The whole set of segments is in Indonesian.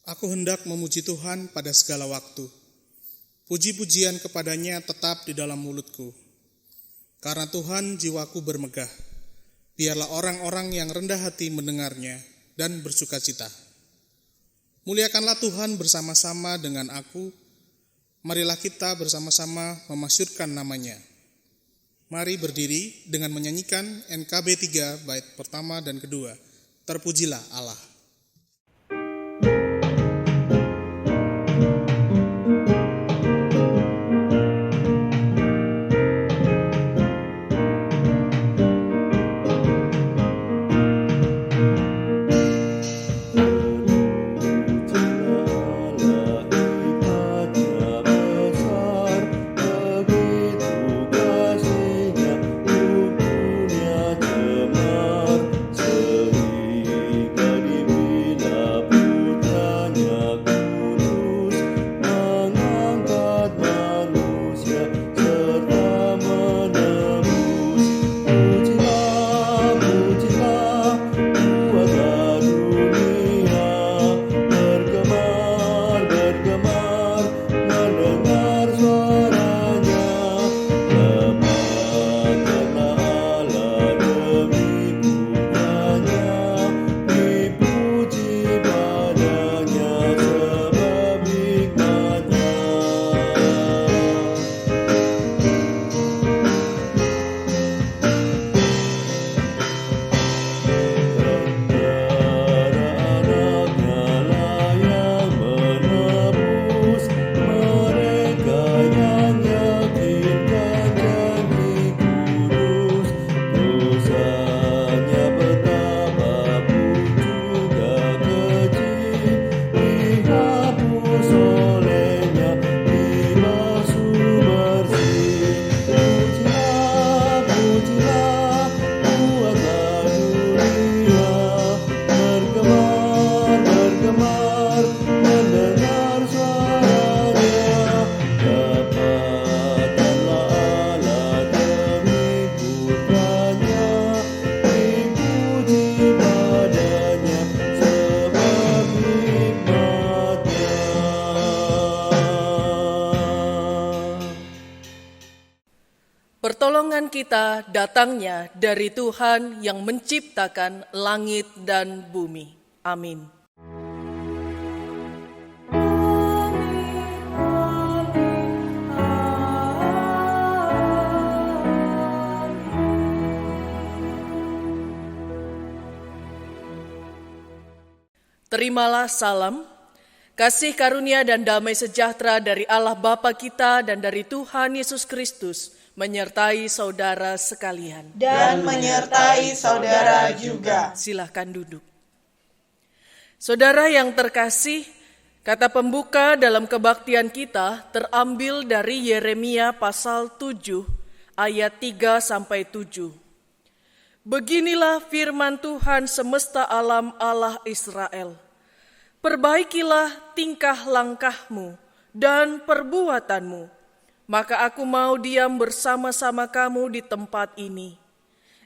Aku hendak memuji Tuhan pada segala waktu. Puji-pujian kepadanya tetap di dalam mulutku. Karena Tuhan jiwaku bermegah. Biarlah orang-orang yang rendah hati mendengarnya dan bersukacita. Muliakanlah Tuhan bersama-sama dengan aku. Marilah kita bersama-sama memasyurkan namanya. Mari berdiri dengan menyanyikan NKB 3 bait pertama dan kedua. Terpujilah Allah. Pertolongan kita datangnya dari Tuhan yang menciptakan langit dan bumi. Amin. Terimalah salam, kasih karunia dan damai sejahtera dari Allah Bapa kita dan dari Tuhan Yesus Kristus menyertai saudara sekalian. Dan menyertai saudara juga. Silahkan duduk. Saudara yang terkasih, kata pembuka dalam kebaktian kita terambil dari Yeremia pasal 7 ayat 3-7. Beginilah firman Tuhan semesta alam Allah Israel. Perbaikilah tingkah langkahmu dan perbuatanmu, maka aku mau diam bersama-sama kamu di tempat ini.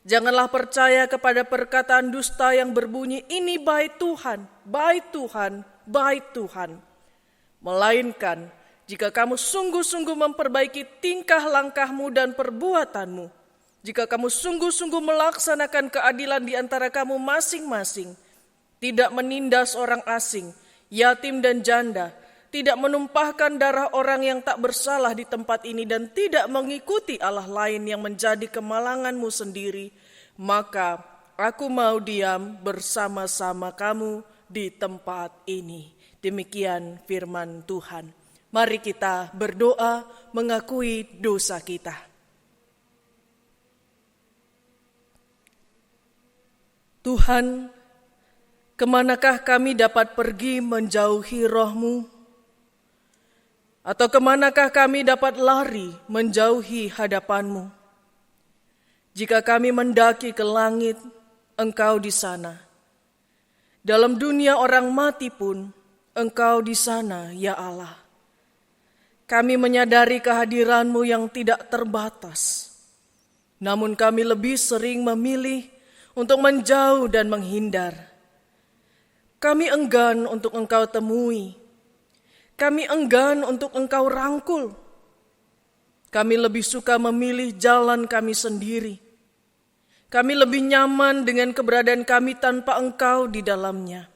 Janganlah percaya kepada perkataan dusta yang berbunyi, ini bait Tuhan, bait Tuhan, bait Tuhan. Melainkan, jika kamu sungguh-sungguh memperbaiki tingkah langkahmu dan perbuatanmu, jika kamu sungguh-sungguh melaksanakan keadilan di antara kamu masing-masing, tidak menindas orang asing, yatim dan janda, tidak menumpahkan darah orang yang tak bersalah di tempat ini, dan tidak mengikuti Allah lain yang menjadi kemalanganmu sendiri, maka aku mau diam bersama-sama kamu di tempat ini. Demikian firman Tuhan. Mari kita berdoa mengakui dosa kita. Tuhan, kemanakah kami dapat pergi menjauhi Roh-Mu? Atau kemanakah kami dapat lari menjauhi hadapan-Mu? Jika kami mendaki ke langit, Engkau di sana. Dalam dunia orang mati pun, Engkau di sana, ya Allah. Kami menyadari kehadiran-Mu yang tidak terbatas. Namun kami lebih sering memilih untuk menjauh dan menghindar. Kami enggan untuk Engkau temui. Kami enggan untuk Engkau rangkul. Kami lebih suka memilih jalan kami sendiri. Kami lebih nyaman dengan keberadaan kami tanpa Engkau di dalamnya.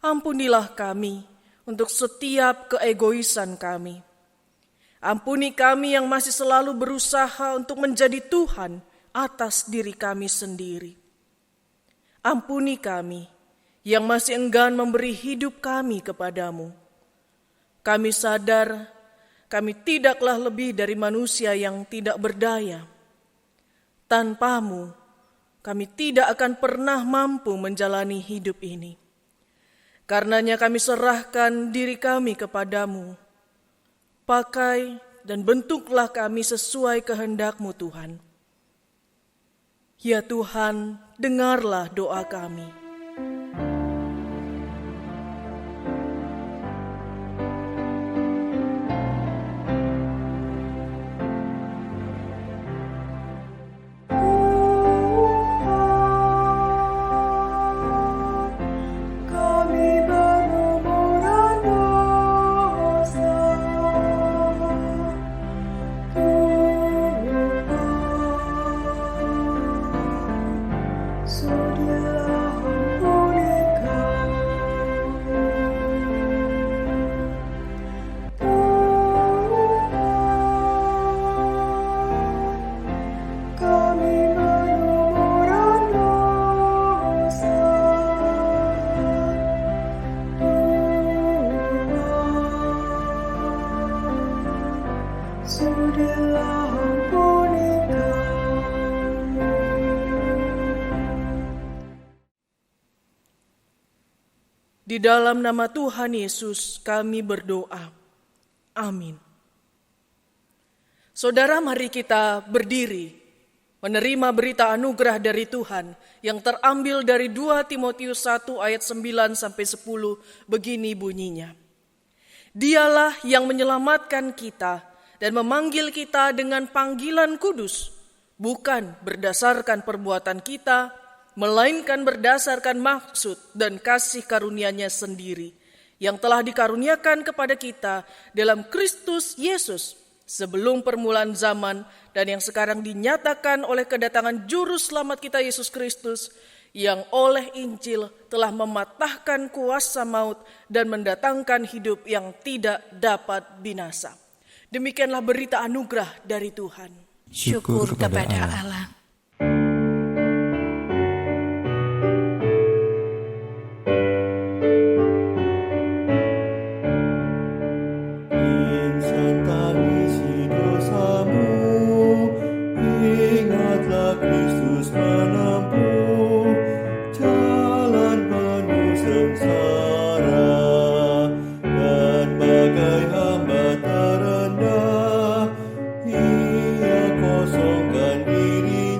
Ampunilah kami untuk setiap keegoisan kami. Ampuni kami yang masih selalu berusaha untuk menjadi Tuhan atas diri kami sendiri. Ampuni kami yang masih enggan memberi hidup kami kepadamu. Kami sadar kami tidaklah lebih dari manusia yang tidak berdaya. Tanpamu, kami tidak akan pernah mampu menjalani hidup ini. Karenanya kami serahkan diri kami kepadamu. Pakai dan bentuklah kami sesuai kehendak-Mu Tuhan. Ya Tuhan, dengarlah doa kami. Di dalam nama Tuhan Yesus kami berdoa. Amin. Saudara, mari kita berdiri menerima berita anugerah dari Tuhan yang terambil dari 2 Timotius 1 ayat 9 sampai 10. Begini bunyinya. Dialah yang menyelamatkan kita dan memanggil kita dengan panggilan kudus, bukan berdasarkan perbuatan kita, melainkan berdasarkan maksud dan kasih karunia-Nya sendiri, yang telah dikaruniakan kepada kita dalam Kristus Yesus sebelum permulaan zaman dan yang sekarang dinyatakan oleh kedatangan Juru Selamat kita Yesus Kristus, yang oleh Injil telah mematahkan kuasa maut dan mendatangkan hidup yang tidak dapat binasa. Demikianlah berita anugerah dari Tuhan. Syukur kepada Allah. Insan tangisi dosamu, ingatlah Kristus menempuh jalan penuh sengsara, dan bagai hamba terendah, ia kosongkan dirinya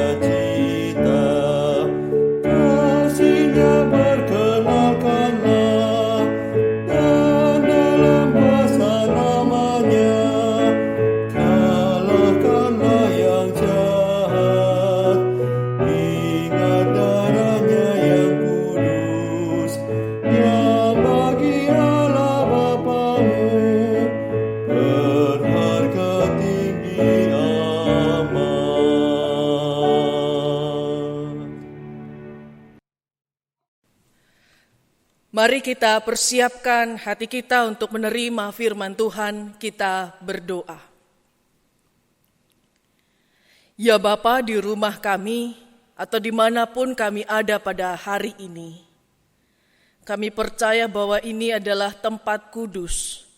sukacita. Kasih-Nya perkenalkanlah, dan dalam kuasa nama-Nya kalahkanlah yang jahat. Ingat darah-Nya yang kudus, yang bagi Allah Bapamu berharga tinggi amat. Mari kita persiapkan hati kita untuk menerima firman Tuhan, kita berdoa. Ya Bapa, di rumah kami atau dimanapun kami ada pada hari ini, kami percaya bahwa ini adalah tempat kudus,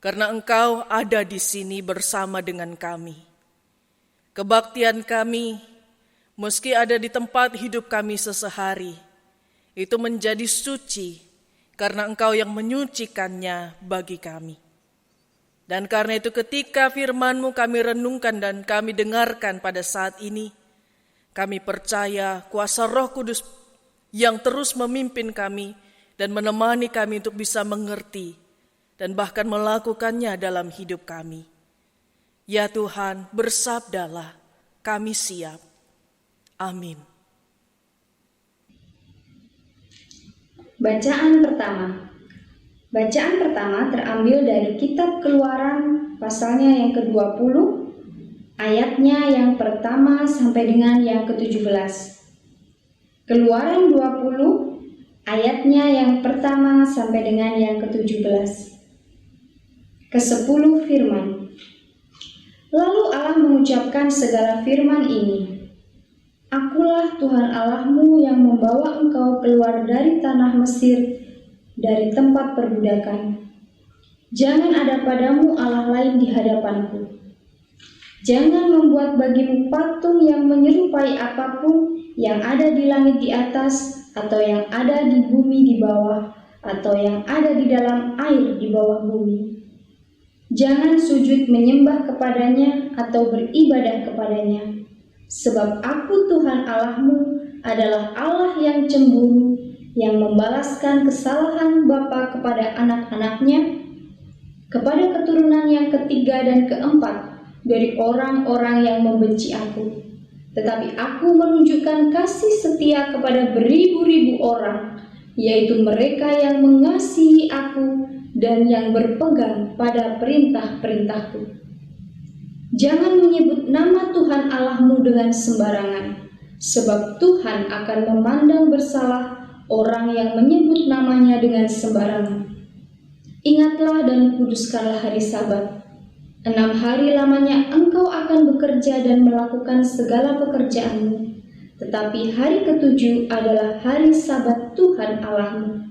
karena Engkau ada di sini bersama dengan kami. Kebaktian kami, meski ada di tempat hidup kami sesehari, itu menjadi suci, karena Engkau yang menyucikannya bagi kami. Dan karena itu ketika firman-Mu kami renungkan dan kami dengarkan pada saat ini, kami percaya kuasa Roh Kudus yang terus memimpin kami dan menemani kami untuk bisa mengerti dan bahkan melakukannya dalam hidup kami. Ya Tuhan, bersabdalah, kami siap. Amin. Bacaan pertama terambil dari kitab Keluaran pasalnya yang ke-20, ayatnya yang pertama sampai dengan yang ke-17. Keluaran 20, ayatnya yang pertama sampai dengan yang ke-17. Ke-10 firman. Lalu Allah mengucapkan segala firman ini. Akulah Tuhan Allahmu yang membawa engkau keluar dari tanah Mesir, dari tempat perbudakan. Jangan ada padamu Allah lain di hadapanku. Jangan membuat bagimu patung yang menyerupai apapun yang ada di langit di atas, atau yang ada di bumi di bawah, atau yang ada di dalam air di bawah bumi. Jangan sujud menyembah kepadanya atau beribadah kepadanya. Sebab aku Tuhan Allahmu adalah Allah yang cemburu, yang membalaskan kesalahan bapa kepada anak-anaknya, kepada keturunan yang ketiga dan keempat dari orang-orang yang membenci aku. Tetapi aku menunjukkan kasih setia kepada beribu-ribu orang, yaitu mereka yang mengasihi aku dan yang berpegang pada perintah-perintahku. Jangan menyebut nama Tuhan Allahmu dengan sembarangan, sebab Tuhan akan memandang bersalah orang yang menyebut namanya dengan sembarangan. Ingatlah dan kuduskanlah hari Sabat. 6 hari lamanya engkau akan bekerja dan melakukan segala pekerjaanmu. Tetapi hari ke-7 adalah hari Sabat Tuhan Allahmu.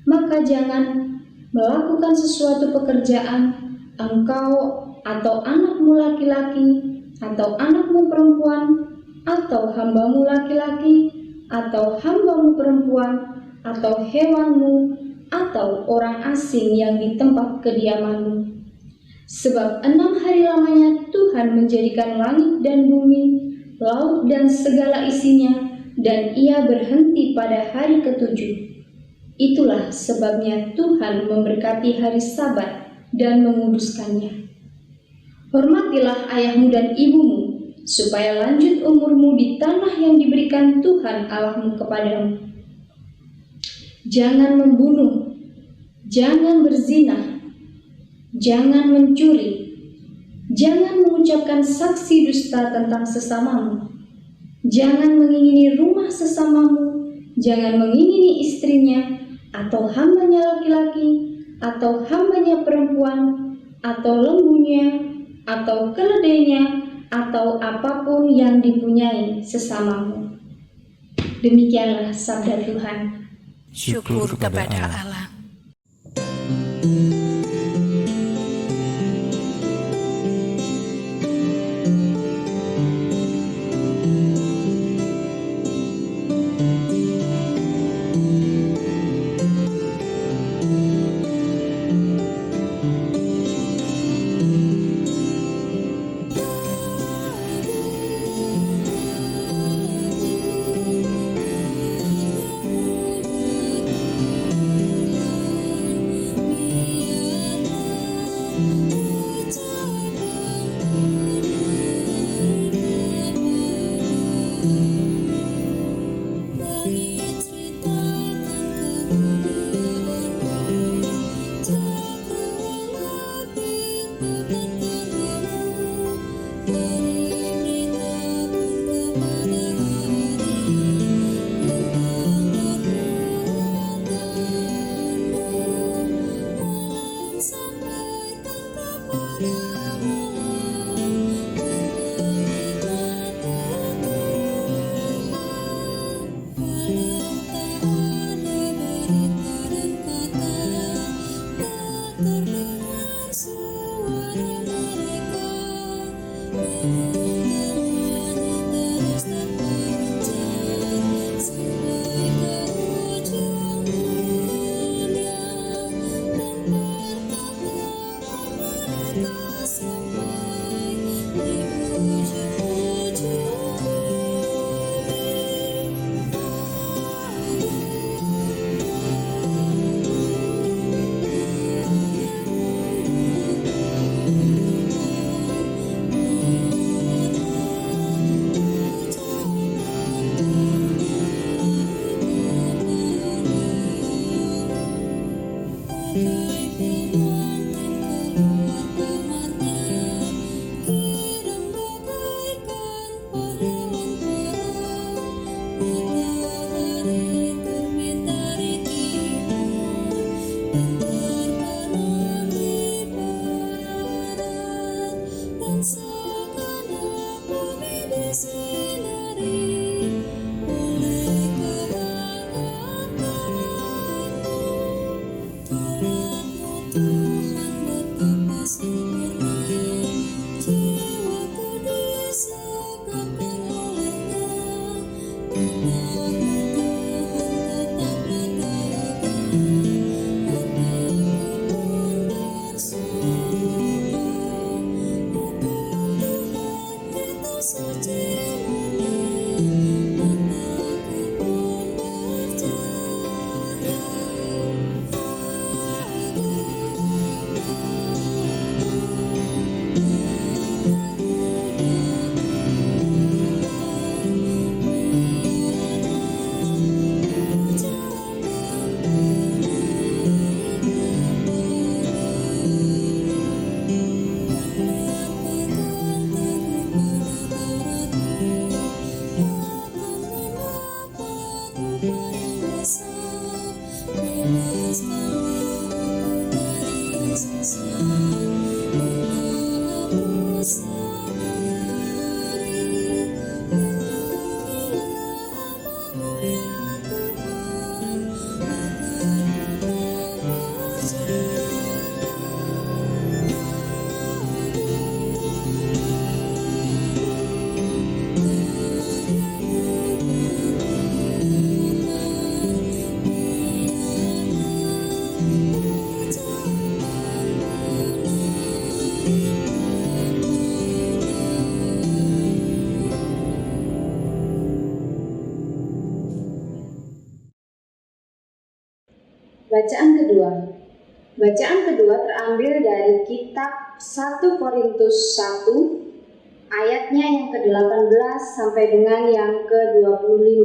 Maka jangan melakukan sesuatu pekerjaan, engkau atau anakmu laki-laki, atau anakmu perempuan, atau hambamu laki-laki, atau hambamu perempuan, atau hewanmu, atau orang asing yang di tempat kediamanmu. Sebab 6 hari lamanya Tuhan menjadikan langit dan bumi, laut dan segala isinya, dan Ia berhenti pada hari ke-7. Itulah sebabnya Tuhan memberkati hari Sabat dan menguduskannya. Hormatilah ayahmu dan ibumu, supaya lanjut umurmu di tanah yang diberikan Tuhan Allahmu kepadamu. Jangan membunuh, jangan berzina, jangan mencuri, jangan mengucapkan saksi dusta tentang sesamamu, jangan mengingini rumah sesamamu, jangan mengingini istrinya, atau hambanya laki-laki, atau hambanya perempuan, atau lembunya, atau keledainya, atau apapun yang dipunyai sesamamu. Demikianlah sabda Tuhan. Syukur kepada Allah. Bacaan kedua. Bacaan kedua terambil dari kitab 1 Korintus 1 ayatnya yang ke-18 sampai dengan yang ke-25.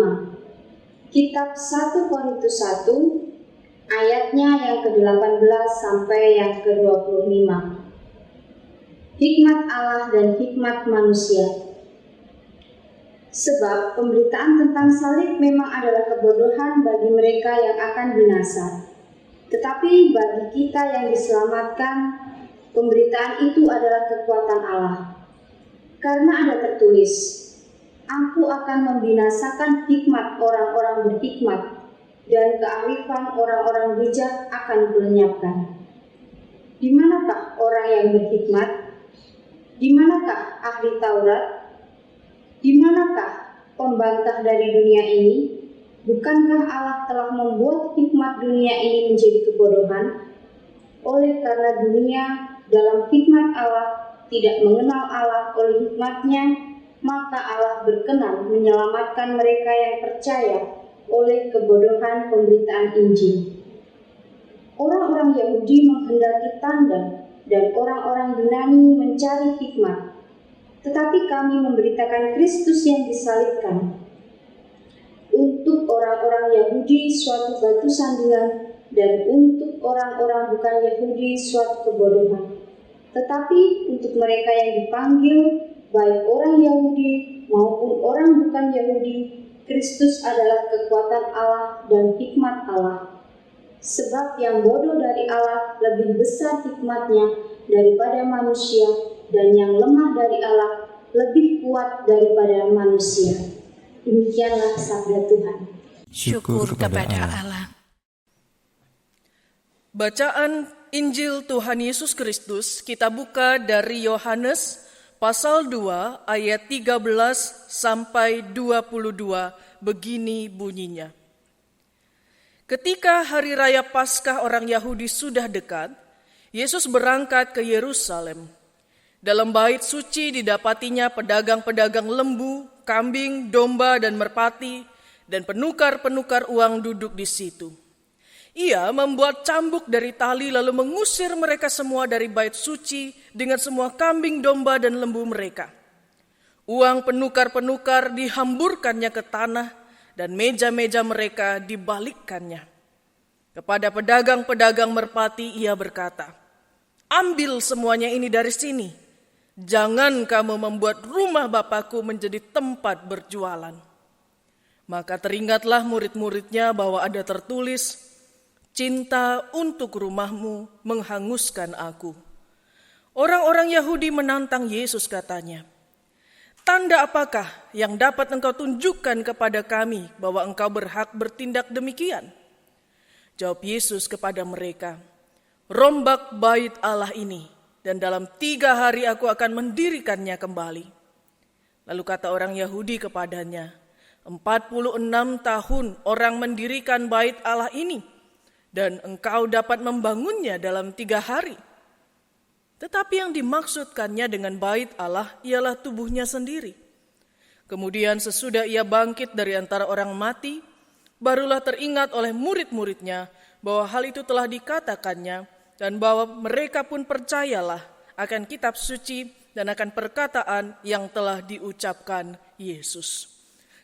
Kitab 1 Korintus 1 ayatnya yang ke-18 sampai yang ke-25. Hikmat Allah dan hikmat manusia. Sebab pemberitaan tentang salib memang adalah kebodohan bagi mereka yang akan binasa. Tetapi bagi kita yang diselamatkan, pemberitaan itu adalah kekuatan Allah. Karena ada tertulis, Aku akan membinasakan hikmat orang-orang berhikmat, dan kearifan orang-orang bijak akan kulenyapkan. Di manakah orang yang berhikmat? Di manakah ahli Taurat? Di manakah pembantah dari dunia ini? Bukankah Allah telah membuat hikmat dunia ini menjadi kebodohan? Oleh karena dunia dalam hikmat Allah tidak mengenal Allah oleh hikmatnya, maka Allah berkenan menyelamatkan mereka yang percaya oleh kebodohan pemberitaan Injil. Orang-orang Yahudi menghendaki tanda dan orang-orang Yunani mencari hikmat, tetapi kami memberitakan Kristus yang disalibkan. Untuk orang-orang Yahudi suatu batu sandungan, dan untuk orang-orang bukan Yahudi suatu kebodohan. Tetapi untuk mereka yang dipanggil, baik orang Yahudi maupun orang bukan Yahudi, Kristus adalah kekuatan Allah dan hikmat Allah. Sebab yang bodoh dari Allah lebih besar hikmatnya daripada manusia, dan yang lemah dari Allah lebih kuat daripada manusia. Demikianlah sabda Tuhan. Syukur kepada Allah. Bacaan Injil Tuhan Yesus Kristus kita buka dari Yohanes pasal 2 ayat 13 sampai 22, begini bunyinya. Ketika hari raya Paskah orang Yahudi sudah dekat, Yesus berangkat ke Yerusalem. Dalam bait suci didapatinya pedagang-pedagang lembu, kambing, domba, dan merpati, dan penukar-penukar uang duduk di situ. Ia membuat cambuk dari tali lalu mengusir mereka semua dari bait suci dengan semua kambing, domba, dan lembu mereka. Uang penukar-penukar dihamburkannya ke tanah, dan meja-meja mereka dibalikkannya. Kepada pedagang-pedagang merpati ia berkata, "Ambil semuanya ini dari sini. Jangan kamu membuat rumah Bapakku menjadi tempat berjualan." Maka teringatlah murid-muridnya bahwa ada tertulis, "Cinta untuk rumahmu menghanguskan aku." Orang-orang Yahudi menantang Yesus, katanya, "Tanda apakah yang dapat engkau tunjukkan kepada kami bahwa engkau berhak bertindak demikian?" Jawab Yesus kepada mereka, "Rombak bait Allah ini, dan dalam 3 hari aku akan mendirikannya kembali." Lalu kata orang Yahudi kepadanya, 46 tahun orang mendirikan bait Allah ini, dan engkau dapat membangunnya dalam 3 hari. Tetapi yang dimaksudkannya dengan bait Allah ialah tubuhnya sendiri. Kemudian sesudah ia bangkit dari antara orang mati, barulah teringat oleh murid-muridnya bahwa hal itu telah dikatakannya, dan bahwa mereka pun percayalah akan kitab suci dan akan perkataan yang telah diucapkan Yesus.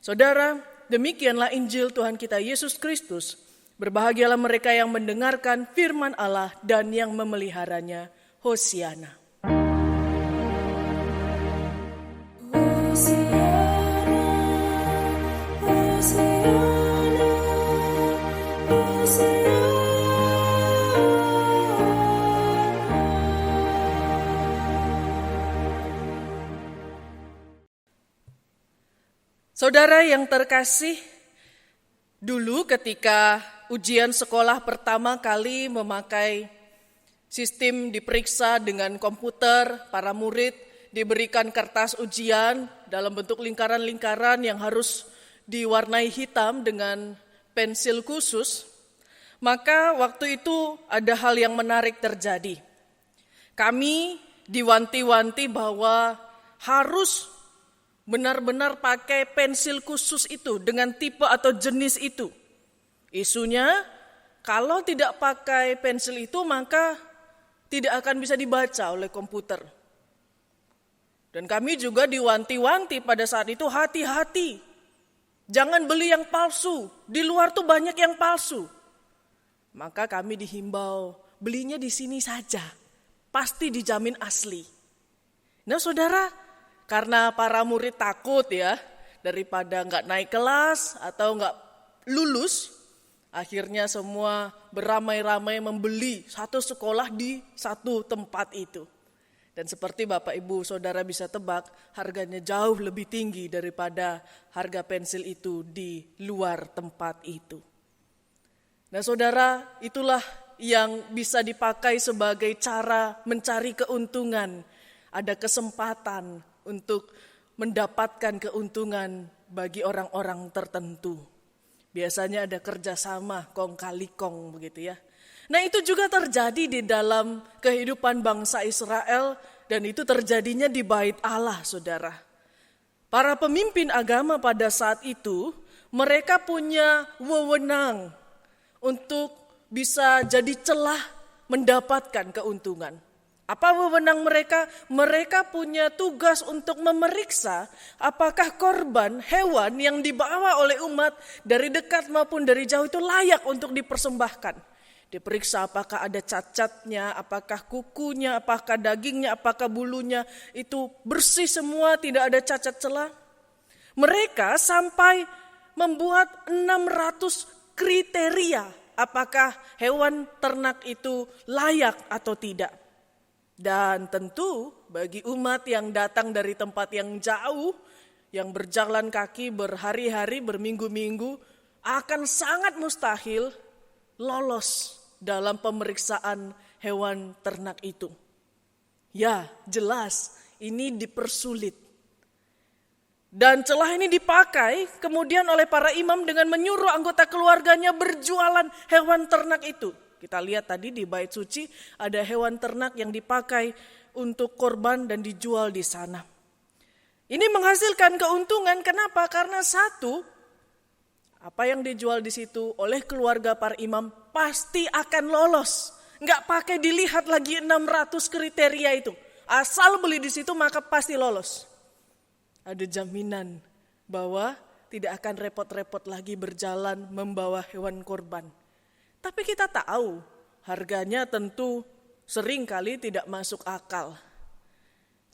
Saudara, demikianlah Injil Tuhan kita Yesus Kristus. Berbahagialah mereka yang mendengarkan firman Allah dan yang memeliharanya. Hosiana. Saudara yang terkasih, dulu ketika ujian sekolah pertama kali memakai sistem diperiksa dengan komputer, para murid diberikan kertas ujian dalam bentuk lingkaran-lingkaran yang harus diwarnai hitam dengan pensil khusus, maka waktu itu ada hal yang menarik terjadi. Kami diwanti-wanti bahwa harus benar-benar pakai pensil khusus itu dengan tipe atau jenis itu. Isunya, kalau tidak pakai pensil itu maka tidak akan bisa dibaca oleh komputer. Dan kami juga diwanti-wanti pada saat itu, hati-hati. Jangan beli yang palsu, di luar tuh banyak yang palsu. Maka kami dihimbau, belinya di sini saja, pasti dijamin asli. Nah saudara, karena para murid takut ya, daripada nggak naik kelas atau nggak lulus, akhirnya semua beramai-ramai membeli satu sekolah di satu tempat itu. Dan seperti Bapak Ibu Saudara bisa tebak, harganya jauh lebih tinggi daripada harga pensil itu di luar tempat itu. Nah saudara, itulah yang bisa dipakai sebagai cara mencari keuntungan. Ada kesempatan untuk mendapatkan keuntungan bagi orang-orang tertentu. Biasanya ada kerjasama kong kali kong begitu ya. Nah itu juga terjadi di dalam kehidupan bangsa Israel dan itu terjadinya di bait Allah saudara. Para pemimpin agama pada saat itu mereka punya wewenang untuk bisa jadi celah mendapatkan keuntungan. Apa wewenang mereka? Mereka punya tugas untuk memeriksa apakah korban hewan yang dibawa oleh umat dari dekat maupun dari jauh itu layak untuk dipersembahkan. Diperiksa apakah ada cacatnya, apakah kukunya, apakah dagingnya, apakah bulunya itu bersih semua, tidak ada cacat celah. Mereka sampai membuat 600 kriteria apakah hewan ternak itu layak atau tidak. Dan tentu bagi umat yang datang dari tempat yang jauh, yang berjalan kaki berhari-hari, berminggu-minggu, akan sangat mustahil lolos dalam pemeriksaan hewan ternak itu. Ya, jelas ini dipersulit. Dan celah ini dipakai kemudian oleh para imam dengan menyuruh anggota keluarganya berjualan hewan ternak itu. Kita lihat tadi di bait suci ada hewan ternak yang dipakai untuk korban dan dijual di sana. Ini menghasilkan keuntungan. Kenapa? Karena satu, apa yang dijual di situ oleh keluarga para imam pasti akan lolos. Nggak pakai dilihat lagi 600 kriteria itu. Asal beli di situ maka pasti lolos. Ada jaminan bahwa tidak akan repot-repot lagi berjalan membawa hewan korban. Tapi kita tahu harganya tentu sering kali tidak masuk akal.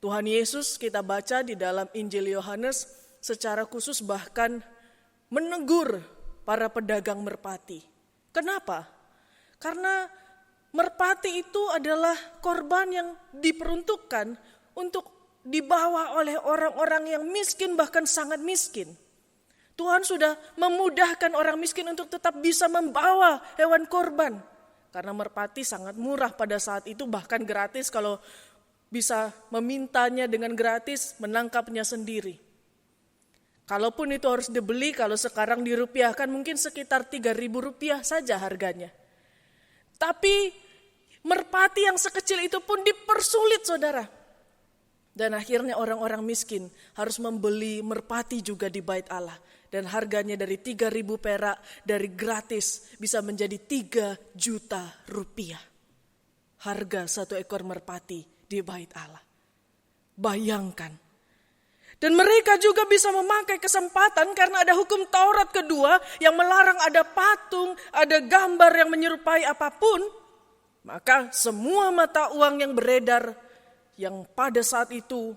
Tuhan Yesus kita baca di dalam Injil Yohanes secara khusus bahkan menegur para pedagang merpati. Kenapa? Karena merpati itu adalah korban yang diperuntukkan untuk dibawa oleh orang-orang yang miskin bahkan sangat miskin. Tuhan sudah memudahkan orang miskin untuk tetap bisa membawa hewan korban. Karena merpati sangat murah pada saat itu, bahkan gratis kalau bisa memintanya dengan gratis, menangkapnya sendiri. Kalaupun itu harus dibeli, kalau sekarang dirupiahkan mungkin sekitar 3.000 rupiah saja harganya. Tapi merpati yang sekecil itu pun dipersulit, saudara. Dan akhirnya orang-orang miskin harus membeli merpati juga di Bait Allah. Dan harganya dari 3.000 perak, dari gratis bisa menjadi 3 juta rupiah. Harga 1 ekor merpati di Bait Allah. Bayangkan. Dan mereka juga bisa memakai kesempatan karena ada hukum Taurat kedua yang melarang ada patung, ada gambar yang menyerupai apapun. Maka semua mata uang yang beredar, yang pada saat itu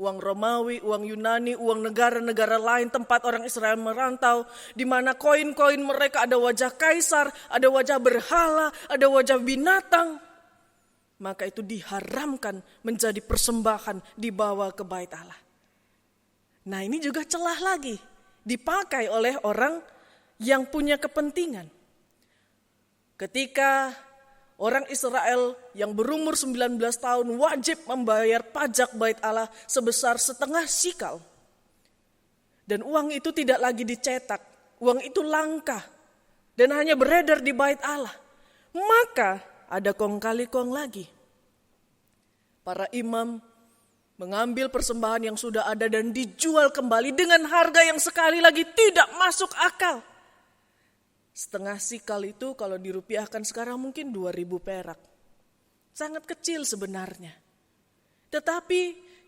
uang Romawi, uang Yunani, uang negara-negara lain tempat orang Israel merantau, di mana koin-koin mereka ada wajah kaisar, ada wajah berhala, ada wajah binatang. Maka itu diharamkan menjadi persembahan dibawa ke Bait Allah. Nah, ini juga celah lagi dipakai oleh orang yang punya kepentingan. Ketika orang Israel yang berumur 19 tahun wajib membayar pajak Bait Allah sebesar 1/2 sikal. Dan uang itu tidak lagi dicetak, uang itu langka dan hanya beredar di Bait Allah. Maka ada kong kali kong lagi. Para imam mengambil persembahan yang sudah ada dan dijual kembali dengan harga yang sekali lagi tidak masuk akal. 1/2 sikal itu kalau dirupiahkan sekarang mungkin 2.000 perak. Sangat kecil sebenarnya. Tetapi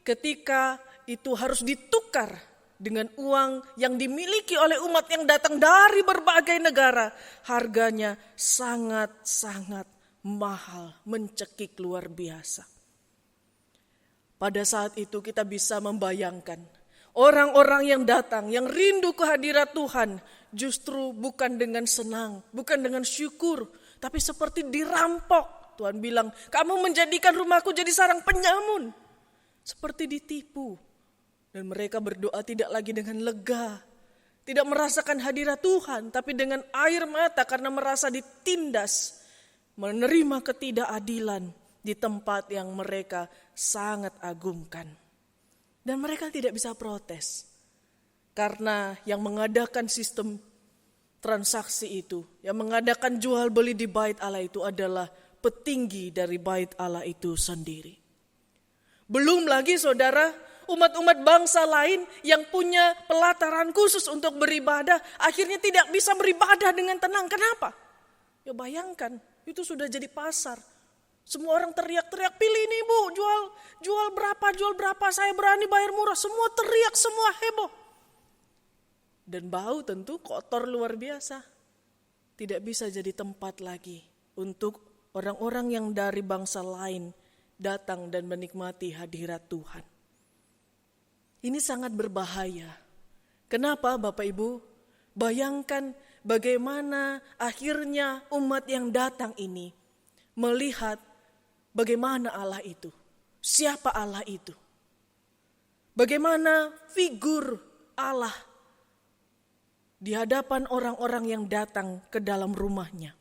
ketika itu harus ditukar dengan uang yang dimiliki oleh umat yang datang dari berbagai negara, harganya sangat-sangat mahal, mencekik luar biasa. Pada saat itu kita bisa membayangkan orang-orang yang datang, yang rindu kehadirat Tuhan, justru bukan dengan senang, bukan dengan syukur, tapi seperti dirampok. Tuhan bilang, kamu menjadikan rumahku jadi sarang penyamun. Seperti ditipu. Dan mereka berdoa tidak lagi dengan lega, tidak merasakan hadirat Tuhan, tapi dengan air mata karena merasa ditindas, menerima ketidakadilan di tempat yang mereka sangat agungkan. Dan mereka tidak bisa protes. Karena yang mengadakan sistem transaksi itu, yang mengadakan jual beli di Bait Allah itu adalah petinggi dari Bait Allah itu sendiri. Belum lagi saudara, umat-umat bangsa lain yang punya pelataran khusus untuk beribadah, akhirnya tidak bisa beribadah dengan tenang. Kenapa? Ya bayangkan, itu sudah jadi pasar. Semua orang teriak-teriak, pilih ini bu, jual berapa, saya berani bayar murah. Semua teriak, semua heboh. Dan bau tentu kotor luar biasa. Tidak bisa jadi tempat lagi untuk orang-orang yang dari bangsa lain datang dan menikmati hadirat Tuhan. Ini sangat berbahaya. Kenapa Bapak Ibu? Bayangkan bagaimana akhirnya umat yang datang ini melihat bagaimana Allah itu? Siapa Allah itu? Bagaimana figur Allah di hadapan orang-orang yang datang ke dalam rumahnya?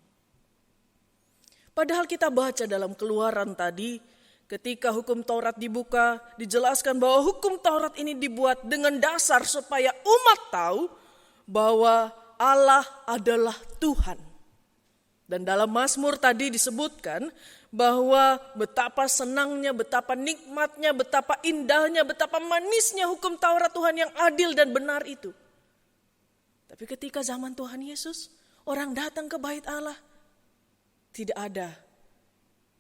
Padahal kita baca dalam Keluaran tadi, ketika hukum Taurat dibuka, dijelaskan bahwa hukum Taurat ini dibuat dengan dasar supaya umat tahu bahwa Allah adalah Tuhan. Dan dalam Mazmur tadi disebutkan bahwa betapa senangnya, betapa nikmatnya, betapa indahnya, betapa manisnya hukum Taurat Tuhan yang adil dan benar itu. Tapi ketika zaman Tuhan Yesus, orang datang ke Bait Allah, tidak ada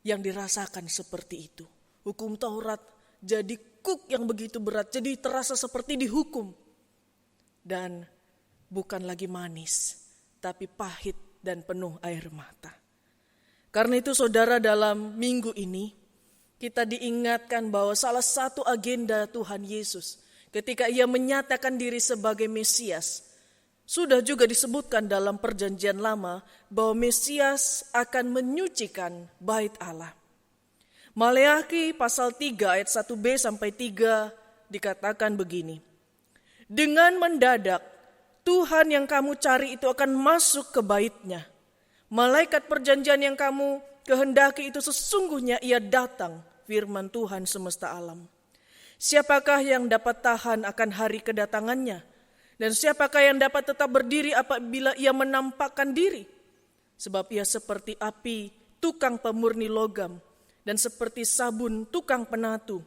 yang dirasakan seperti itu. Hukum Taurat jadi kuk yang begitu berat, jadi terasa seperti dihukum. Dan bukan lagi manis, tapi pahit dan penuh air mata. Karena itu saudara, dalam minggu ini kita diingatkan bahwa salah satu agenda Tuhan Yesus ketika ia menyatakan diri sebagai Mesias, sudah juga disebutkan dalam perjanjian lama bahwa Mesias akan menyucikan Bait Allah. Maleakhi pasal 3 ayat 1b sampai 3 dikatakan begini. Dengan mendadak Tuhan yang kamu cari itu akan masuk ke Bait-Nya. Malaikat perjanjian yang kamu kehendaki itu sesungguhnya ia datang, firman Tuhan semesta alam. Siapakah yang dapat tahan akan hari kedatangannya? Dan siapakah yang dapat tetap berdiri apabila ia menampakkan diri? Sebab ia seperti api, tukang pemurni logam, dan seperti sabun, tukang penatu.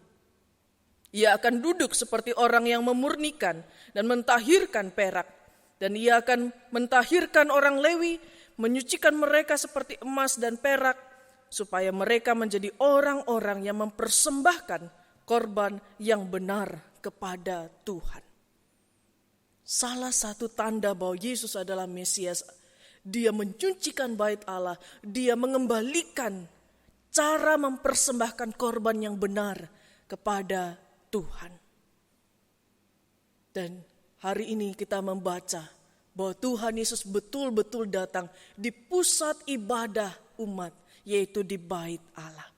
Ia akan duduk seperti orang yang memurnikan dan mentahirkan perak. Dan ia akan mentahirkan orang Lewi, menyucikan mereka seperti emas dan perak, supaya mereka menjadi orang-orang yang mempersembahkan korban yang benar kepada Tuhan. Salah satu tanda bahwa Yesus adalah Mesias, dia mencucikan bait Allah, dia mengembalikan cara mempersembahkan korban yang benar kepada Tuhan. Dan hari ini kita membaca bahwa Tuhan Yesus betul-betul datang di pusat ibadah umat, yaitu di bait Allah.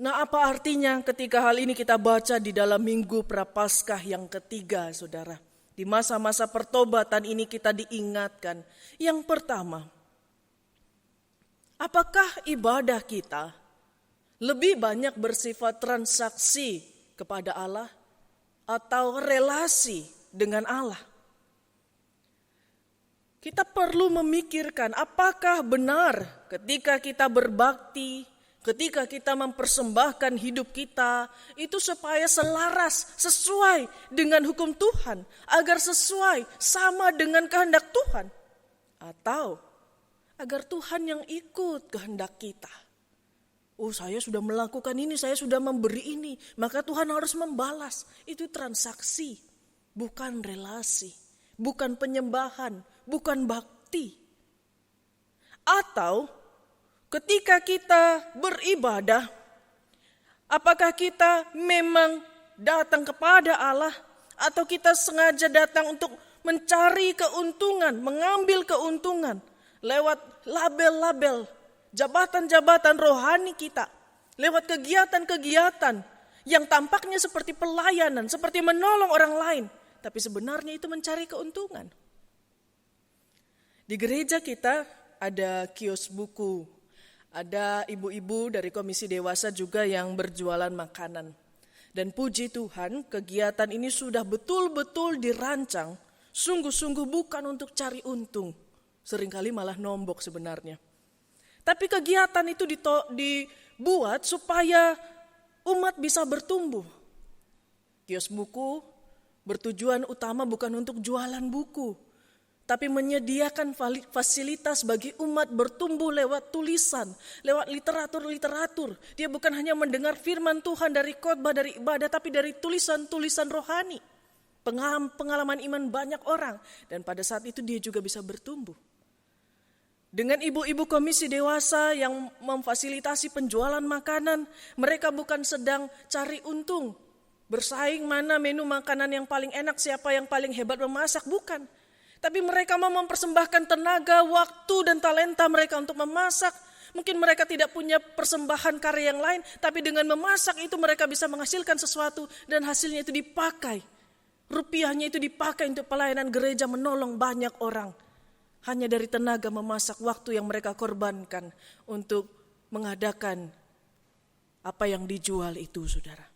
Nah, apa artinya ketika hal ini kita baca di dalam Minggu Prapaskah yang ketiga, saudara? Di masa-masa pertobatan ini kita diingatkan. Yang pertama, apakah ibadah kita lebih banyak bersifat transaksi kepada Allah atau relasi dengan Allah? Kita perlu memikirkan apakah benar ketika kita berbakti, ketika kita mempersembahkan hidup kita, itu supaya selaras, sesuai dengan hukum Tuhan, agar sesuai, sama dengan kehendak Tuhan. Atau agar Tuhan yang ikut kehendak kita. Oh, saya sudah melakukan ini, saya sudah memberi ini, maka Tuhan harus membalas. Itu transaksi, bukan relasi, bukan penyembahan, bukan bakti. Atau ketika kita beribadah, apakah kita memang datang kepada Allah atau kita sengaja datang untuk mencari keuntungan, mengambil keuntungan lewat label-label, jabatan-jabatan rohani kita, lewat kegiatan-kegiatan yang tampaknya seperti pelayanan, seperti menolong orang lain, tapi sebenarnya itu mencari keuntungan. Di gereja kita ada kios buku, ada ibu-ibu dari Komisi Dewasa juga yang berjualan makanan. Dan puji Tuhan, kegiatan ini sudah betul-betul dirancang, sungguh-sungguh bukan untuk cari untung. Seringkali malah nombok sebenarnya. Tapi kegiatan itu dibuat supaya umat bisa bertumbuh. Kios buku bertujuan utama bukan untuk jualan buku, tapi menyediakan fasilitas bagi umat bertumbuh lewat tulisan, lewat literatur-literatur. Dia bukan hanya mendengar firman Tuhan dari khotbah, dari ibadah, tapi dari tulisan-tulisan rohani. Pengalaman iman banyak orang. Dan pada saat itu dia juga bisa bertumbuh. Dengan ibu-ibu komisi dewasa yang memfasilitasi penjualan makanan, mereka bukan sedang cari untung, bersaing mana menu makanan yang paling enak, siapa yang paling hebat memasak, bukan. Tapi mereka mau mempersembahkan tenaga, waktu, dan talenta mereka untuk memasak. Mungkin mereka tidak punya persembahan karya yang lain, tapi dengan memasak itu mereka bisa menghasilkan sesuatu dan hasilnya itu dipakai. Rupiahnya itu dipakai untuk pelayanan gereja, menolong banyak orang. Hanya dari tenaga memasak, waktu yang mereka korbankan untuk mengadakan apa yang dijual itu, saudara.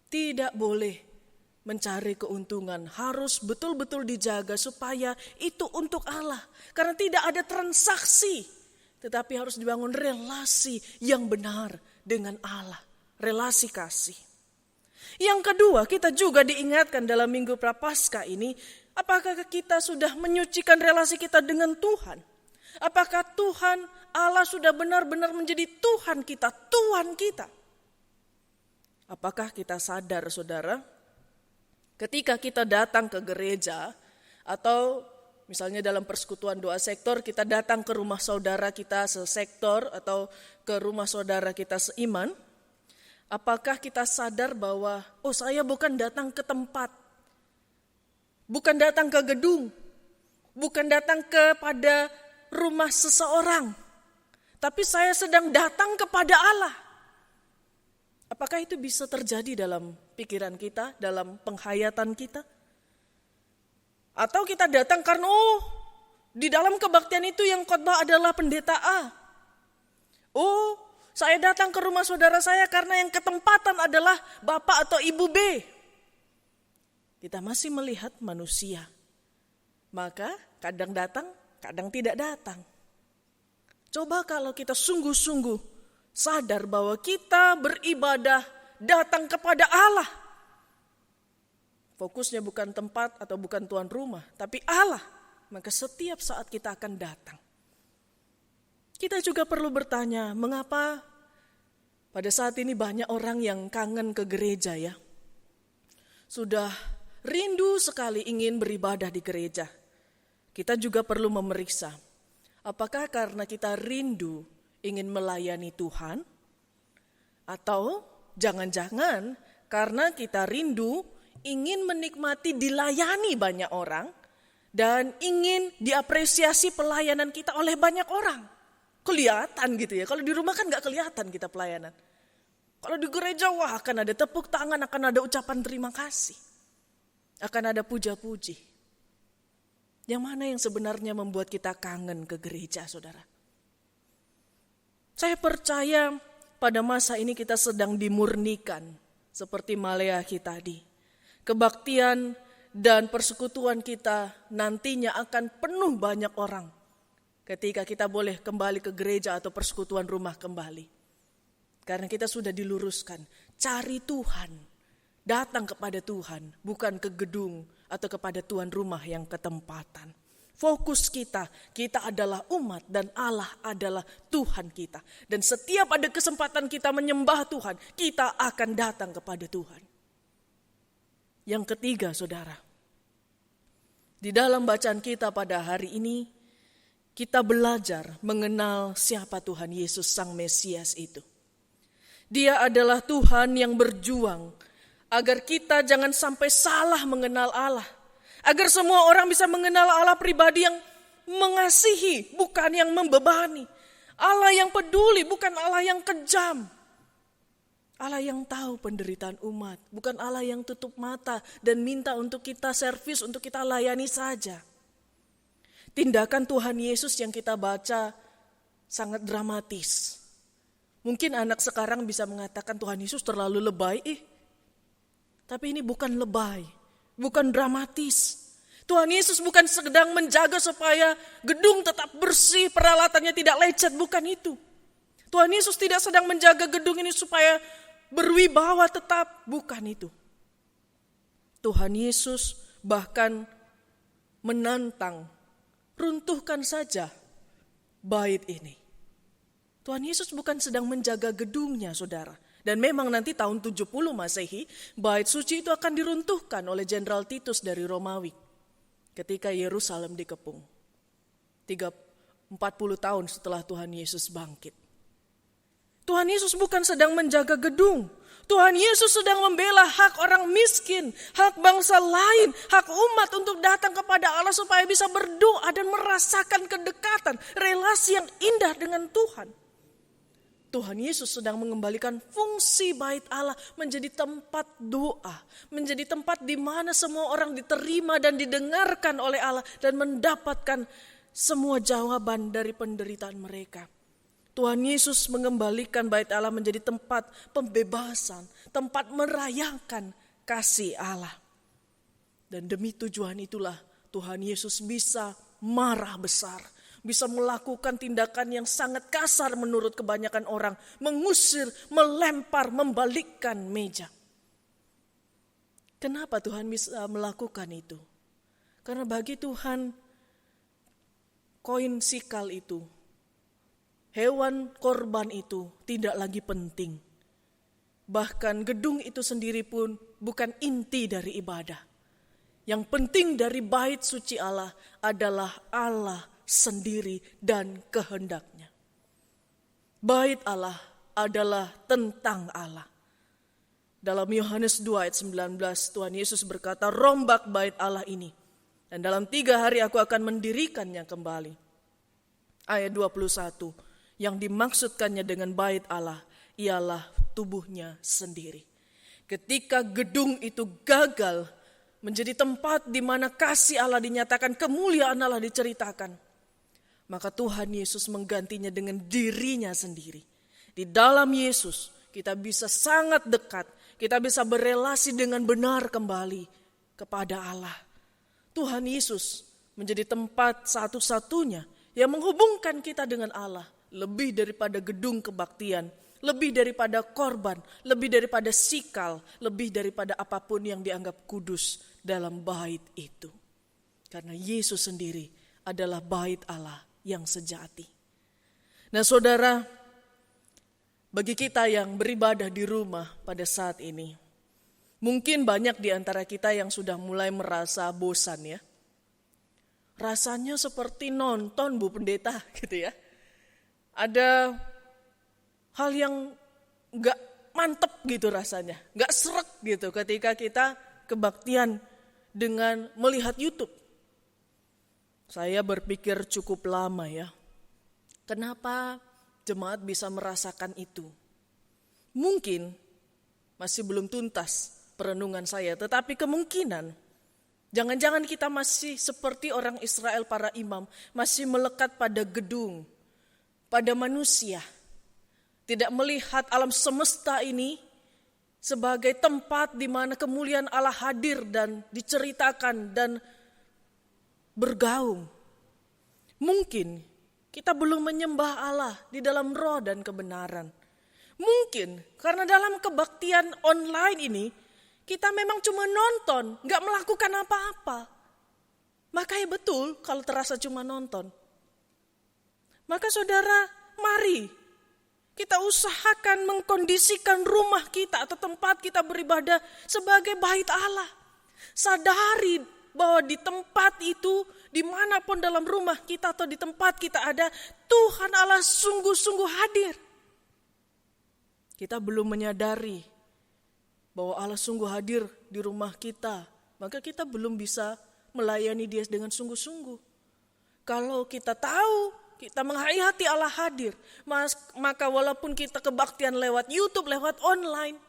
Tidak boleh mencari keuntungan, harus betul-betul dijaga supaya itu untuk Allah. Karena tidak ada transaksi, tetapi harus dibangun relasi yang benar dengan Allah, relasi kasih. Yang kedua, kita juga diingatkan dalam Minggu Prapaskah ini, apakah kita sudah menyucikan relasi kita dengan Tuhan? Apakah Tuhan Allah sudah benar-benar menjadi Tuhan kita, Tuhan kita? Apakah kita sadar, saudara, ketika kita datang ke gereja atau misalnya dalam persekutuan doa sektor, kita datang ke rumah saudara kita sesektor atau ke rumah saudara kita seiman, apakah kita sadar bahwa saya bukan datang ke tempat, bukan datang ke gedung, bukan datang kepada rumah seseorang, tapi saya sedang datang kepada Allah. Apakah itu bisa terjadi dalam pikiran kita, dalam penghayatan kita? Atau kita datang karena di dalam kebaktian itu yang khotbah adalah pendeta A. Saya datang ke rumah saudara saya karena yang ketempatan adalah bapak atau ibu B. kita masih melihat manusia. Maka kadang datang, kadang tidak datang. Coba kalau kita sungguh-sungguh sadar bahwa kita beribadah datang kepada Allah. Fokusnya bukan tempat atau bukan tuan rumah, tapi Allah. Maka setiap saat kita akan datang. Kita juga perlu bertanya, mengapa pada saat ini banyak orang yang kangen ke gereja ya? Sudah rindu sekali ingin beribadah di gereja. Kita juga perlu memeriksa, apakah karena kita rindu ingin melayani Tuhan? Atau jangan-jangan karena kita rindu ingin menikmati dilayani banyak orang dan ingin diapresiasi pelayanan kita oleh banyak orang. Kelihatan gitu ya, kalau di rumah kan gak kelihatan kita pelayanan. Kalau di gereja wah akan ada tepuk tangan, akan ada ucapan terima kasih. Akan ada puja-puji. Yang mana yang sebenarnya membuat kita kangen ke gereja, saudara? Saya percaya pada masa ini kita sedang dimurnikan. Seperti Maleakhi tadi. Kebaktian dan persekutuan kita nantinya akan penuh banyak orang. Ketika kita boleh kembali ke gereja atau persekutuan rumah kembali. Karena kita sudah diluruskan. Cari Tuhan. Datang kepada Tuhan. Bukan ke gedung atau kepada tuan rumah yang ketempatan. Fokus kita adalah umat dan Allah adalah Tuhan kita. Dan setiap ada kesempatan kita menyembah Tuhan, kita akan datang kepada Tuhan. Yang ketiga, saudara. Di dalam bacaan kita pada hari ini, kita belajar mengenal siapa Tuhan Yesus Sang Mesias itu. Dia adalah Tuhan yang berjuang agar kita jangan sampai salah mengenal Allah. Agar semua orang bisa mengenal Allah pribadi yang mengasihi, bukan yang membebani. Allah yang peduli, bukan Allah yang kejam. Allah yang tahu penderitaan umat, bukan Allah yang tutup mata dan minta untuk kita servis, untuk kita layani saja. Tindakan Tuhan Yesus yang kita baca sangat dramatis. Mungkin anak sekarang bisa mengatakan Tuhan Yesus terlalu lebay. Tapi ini bukan lebay, bukan dramatis. Tuhan Yesus bukan sedang menjaga supaya gedung tetap bersih, peralatannya tidak lecet, bukan itu. Tuhan Yesus tidak sedang menjaga gedung ini supaya berwibawa tetap, bukan itu. Tuhan Yesus bahkan menantang, runtuhkan saja bait ini. Tuhan Yesus bukan sedang menjaga gedungnya, saudara. Dan memang nanti tahun 70 Masehi, bait suci itu akan diruntuhkan oleh Jenderal Titus dari Romawi. Ketika Yerusalem dikepung. 40 tahun setelah Tuhan Yesus bangkit. Tuhan Yesus bukan sedang menjaga gedung. Tuhan Yesus sedang membela hak orang miskin, hak bangsa lain, hak umat untuk datang kepada Allah supaya bisa berdoa dan merasakan kedekatan, relasi yang indah dengan Tuhan. Tuhan Yesus sedang mengembalikan fungsi bait Allah menjadi tempat doa, menjadi tempat di mana semua orang diterima dan didengarkan oleh Allah dan mendapatkan semua jawaban dari penderitaan mereka. Tuhan Yesus mengembalikan bait Allah menjadi tempat pembebasan, tempat merayakan kasih Allah. Dan demi tujuan itulah Tuhan Yesus bisa marah besar, bisa melakukan tindakan yang sangat kasar menurut kebanyakan orang, mengusir, melempar, membalikkan meja. Kenapa Tuhan bisa melakukan itu? Karena bagi Tuhan, koin sikal itu, hewan korban itu tidak lagi penting. Bahkan gedung itu sendiri pun bukan inti dari ibadah. Yang penting dari bait suci Allah adalah Allah sendiri dan kehendaknya. Bait Allah adalah tentang Allah. Dalam Yohanes 2 ayat 19 Tuhan Yesus berkata, rombak bait Allah ini. Dan dalam 3 hari aku akan mendirikannya kembali. Ayat 21. Yang dimaksudkannya dengan bait Allah ialah tubuhnya sendiri. Ketika gedung itu gagal menjadi tempat di mana kasih Allah dinyatakan, kemuliaan Allah diceritakan, maka Tuhan Yesus menggantinya dengan dirinya sendiri. Di dalam Yesus kita bisa sangat dekat, kita bisa berelasi dengan benar kembali kepada Allah. Tuhan Yesus menjadi tempat satu-satunya yang menghubungkan kita dengan Allah. Lebih daripada gedung kebaktian, lebih daripada korban, lebih daripada sikal, lebih daripada apapun yang dianggap kudus dalam bait itu. Karena Yesus sendiri adalah bait Allah yang sejati. Nah saudara, bagi kita yang beribadah di rumah pada saat ini, mungkin banyak di antara kita yang sudah mulai merasa bosan ya. Rasanya seperti nonton Bu Pendeta gitu ya. Ada hal yang gak mantep gitu rasanya, gak srek gitu ketika kita kebaktian dengan melihat YouTube. Saya berpikir cukup lama ya, kenapa jemaat bisa merasakan itu? Mungkin masih belum tuntas perenungan saya, tetapi kemungkinan jangan-jangan kita masih seperti orang Israel para imam, masih melekat pada gedung, pada manusia. Tidak melihat alam semesta ini sebagai tempat di mana kemuliaan Allah hadir dan diceritakan dan bergaung. Mungkin kita belum menyembah Allah di dalam roh dan kebenaran. Mungkin karena dalam kebaktian online ini kita memang cuma nonton, gak melakukan apa-apa. Makanya betul kalau terasa cuma nonton. Maka saudara, mari kita usahakan mengkondisikan rumah kita atau tempat kita beribadah sebagai bait Allah. Sadari bahwa di tempat itu, dimanapun dalam rumah kita atau di tempat kita ada, Tuhan Allah sungguh-sungguh hadir. Kita belum menyadari bahwa Allah sungguh hadir di rumah kita, maka kita belum bisa melayani Dia dengan sungguh-sungguh. Kalau kita tahu, kita menghayati Allah hadir, maka walaupun kita kebaktian lewat YouTube, lewat online,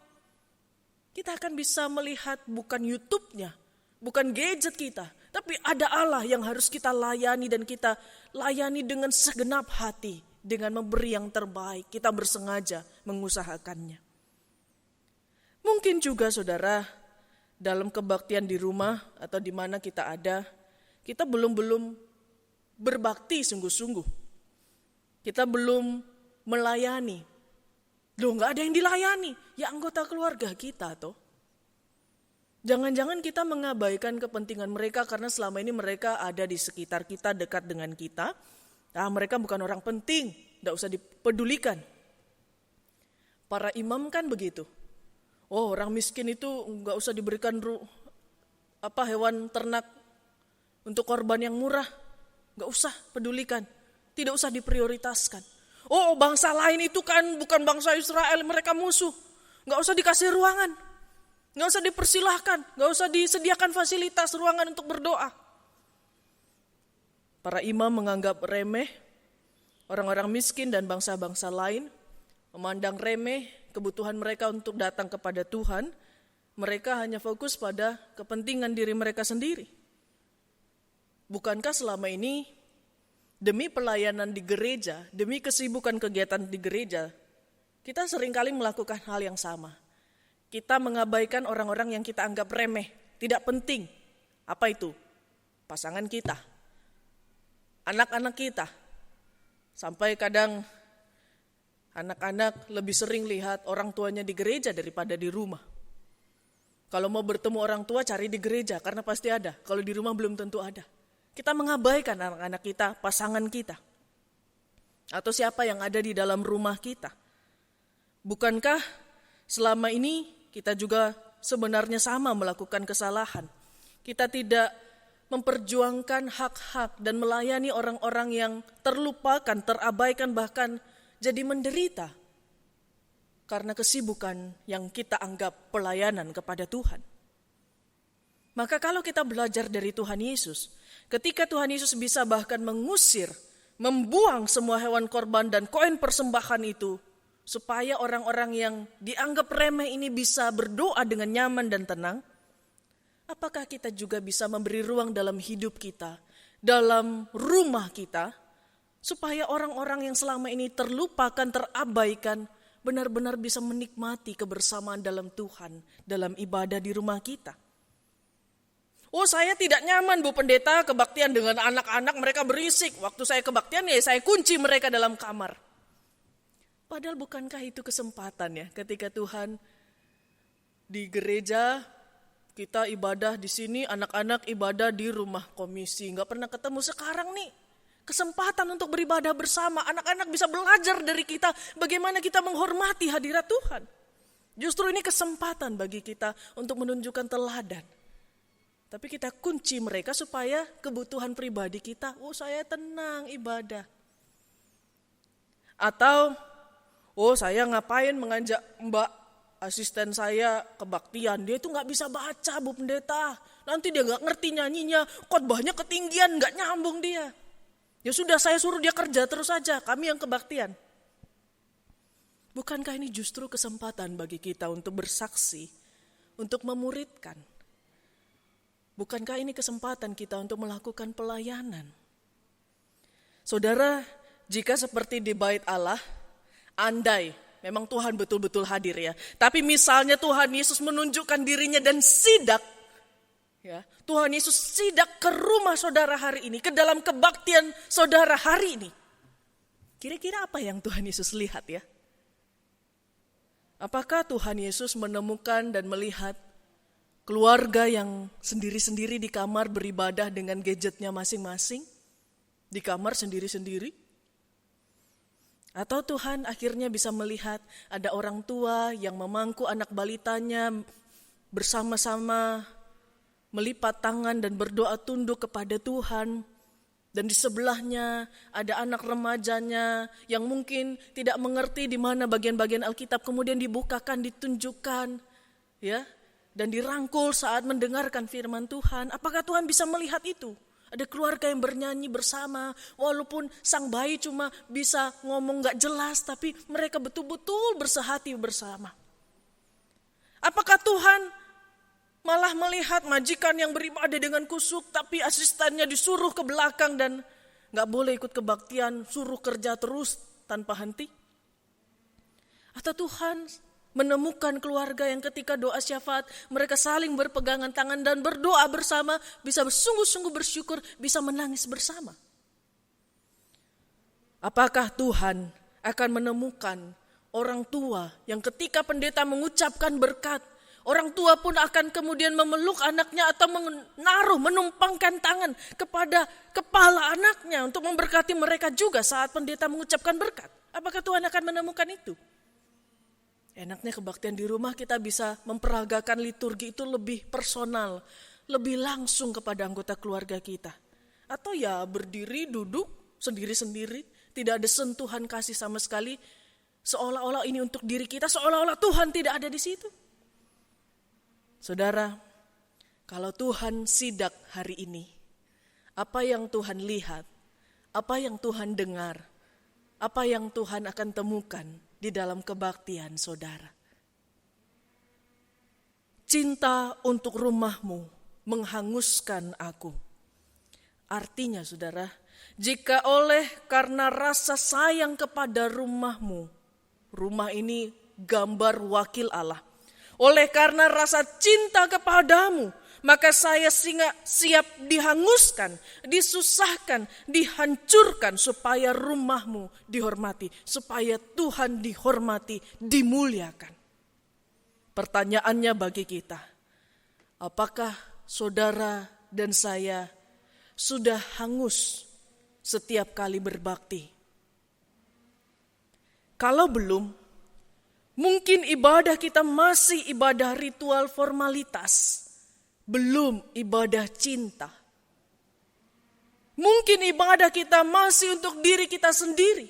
kita akan bisa melihat bukan YouTube-nya, bukan gadget kita, tapi ada Allah yang harus kita layani dan kita layani dengan segenap hati, dengan memberi yang terbaik. Kita bersengaja mengusahakannya. Mungkin juga saudara, dalam kebaktian di rumah atau di mana kita ada, kita belum berbakti sungguh-sungguh. Kita belum melayani. Loh, gak ada yang dilayani. Ya anggota keluarga kita toh. Jangan-jangan kita mengabaikan kepentingan mereka karena selama ini mereka ada di sekitar kita, dekat dengan kita. Nah, mereka bukan orang penting, gak usah dipedulikan. Para imam kan begitu. Oh, orang miskin itu gak usah diberikan hewan ternak untuk korban yang murah. Gak usah pedulikan, tidak usah diprioritaskan. Oh, bangsa lain itu kan bukan bangsa Israel, mereka musuh. Gak usah dikasih ruangan, gak usah dipersilahkan, gak usah disediakan fasilitas ruangan untuk berdoa. Para imam menganggap remeh orang-orang miskin dan bangsa-bangsa lain, memandang remeh kebutuhan mereka untuk datang kepada Tuhan. Mereka hanya fokus pada kepentingan diri mereka sendiri. Bukankah selama ini demi pelayanan di gereja, demi kesibukan kegiatan di gereja, kita seringkali melakukan hal yang sama. Kita mengabaikan orang-orang yang kita anggap remeh, tidak penting. Apa itu? Pasangan kita, anak-anak kita. Sampai kadang anak-anak lebih sering lihat orang tuanya di gereja daripada di rumah. Kalau mau bertemu orang tua cari di gereja karena pasti ada. Kalau di rumah belum tentu ada. Kita mengabaikan anak-anak kita, pasangan kita. Atau siapa yang ada di dalam rumah kita. Bukankah selama ini kita juga sebenarnya sama melakukan kesalahan. Kita tidak memperjuangkan hak-hak dan melayani orang-orang yang terlupakan, terabaikan, bahkan jadi menderita. Karena kesibukan yang kita anggap pelayanan kepada Tuhan. Maka kalau kita belajar dari Tuhan Yesus, ketika Tuhan Yesus bisa bahkan mengusir, membuang semua hewan korban dan koin persembahan itu, supaya orang-orang yang dianggap remeh ini bisa berdoa dengan nyaman dan tenang, apakah kita juga bisa memberi ruang dalam hidup kita, dalam rumah kita, supaya orang-orang yang selama ini terlupakan, terabaikan, benar-benar bisa menikmati kebersamaan dalam Tuhan, dalam ibadah di rumah kita. Oh, saya tidak nyaman Bu Pendeta kebaktian dengan anak-anak, mereka berisik. Waktu saya kebaktian ya saya kunci mereka dalam kamar. Padahal bukankah itu kesempatan ya ketika Tuhan di gereja kita ibadah di sini, anak-anak ibadah di rumah komisi. Nggak pernah ketemu, sekarang nih kesempatan untuk beribadah bersama. Anak-anak bisa belajar dari kita bagaimana kita menghormati hadirat Tuhan. Justru ini kesempatan bagi kita untuk menunjukkan teladan. Tapi kita kunci mereka supaya kebutuhan pribadi kita, oh saya tenang ibadah. Atau, oh saya ngapain mengajak mbak asisten saya kebaktian, dia itu gak bisa baca Bu Pendeta. Nanti dia gak ngerti nyanyinya, khotbahnya ketinggian, gak nyambung dia. Ya sudah saya suruh dia kerja terus saja, kami yang kebaktian. Bukankah ini justru kesempatan bagi kita untuk bersaksi, untuk memuridkan? Bukankah ini kesempatan kita untuk melakukan pelayanan? Saudara, jika seperti di bait Allah, andai memang Tuhan betul-betul hadir ya. Tapi misalnya Tuhan Yesus menunjukkan dirinya dan sidak. Ya, Tuhan Yesus sidak ke rumah saudara hari ini, ke dalam kebaktian saudara hari ini. Kira-kira apa yang Tuhan Yesus lihat ya? Apakah Tuhan Yesus menemukan dan melihat keluarga yang sendiri-sendiri di kamar beribadah dengan gadgetnya masing-masing? Di kamar sendiri-sendiri? Atau Tuhan akhirnya bisa melihat ada orang tua yang memangku anak balitanya bersama-sama melipat tangan dan berdoa tunduk kepada Tuhan. Dan di sebelahnya ada anak remajanya yang mungkin tidak mengerti di mana bagian-bagian Alkitab kemudian dibukakan, ditunjukkan, ya. Dan dirangkul saat mendengarkan firman Tuhan. Apakah Tuhan bisa melihat itu? Ada keluarga yang bernyanyi bersama, walaupun sang bayi cuma bisa ngomong gak jelas, tapi mereka betul-betul bersehati bersama. Apakah Tuhan malah melihat majikan yang beribadah dengan kusuk, tapi asistennya disuruh ke belakang dan gak boleh ikut kebaktian, suruh kerja terus tanpa henti? Atau Tuhan menemukan keluarga yang ketika doa syafaat mereka saling berpegangan tangan dan berdoa bersama, bisa bersungguh-sungguh bersyukur, bisa menangis bersama. Apakah Tuhan akan menemukan orang tua yang ketika pendeta mengucapkan berkat, orang tua pun akan kemudian memeluk anaknya atau menumpangkan tangan kepada kepala anaknya untuk memberkati mereka juga saat pendeta mengucapkan berkat? Apakah Tuhan akan menemukan itu? Enaknya kebaktian di rumah kita bisa memperagakan liturgi itu lebih personal, lebih langsung kepada anggota keluarga kita. Atau ya berdiri, duduk, sendiri-sendiri, tidak ada sentuhan kasih sama sekali, seolah-olah ini untuk diri kita, seolah-olah Tuhan tidak ada di situ. Saudara, kalau Tuhan sidak hari ini, apa yang Tuhan lihat, apa yang Tuhan dengar, apa yang Tuhan akan temukan di dalam kebaktian saudara? Cinta untuk rumahmu menghanguskan aku. Artinya saudara, jika karena rasa sayang kepada rumahmu, rumah ini gambar wakil Allah. Oleh karena rasa cinta kepadamu, maka saya siap dihanguskan, disusahkan, dihancurkan supaya rumahmu dihormati, supaya Tuhan dihormati, dimuliakan. Pertanyaannya bagi kita, apakah saudara dan saya sudah hangus setiap kali berbakti? Kalau belum, mungkin ibadah kita masih ibadah ritual formalitas, belum ibadah cinta. Mungkin ibadah kita masih untuk diri kita sendiri,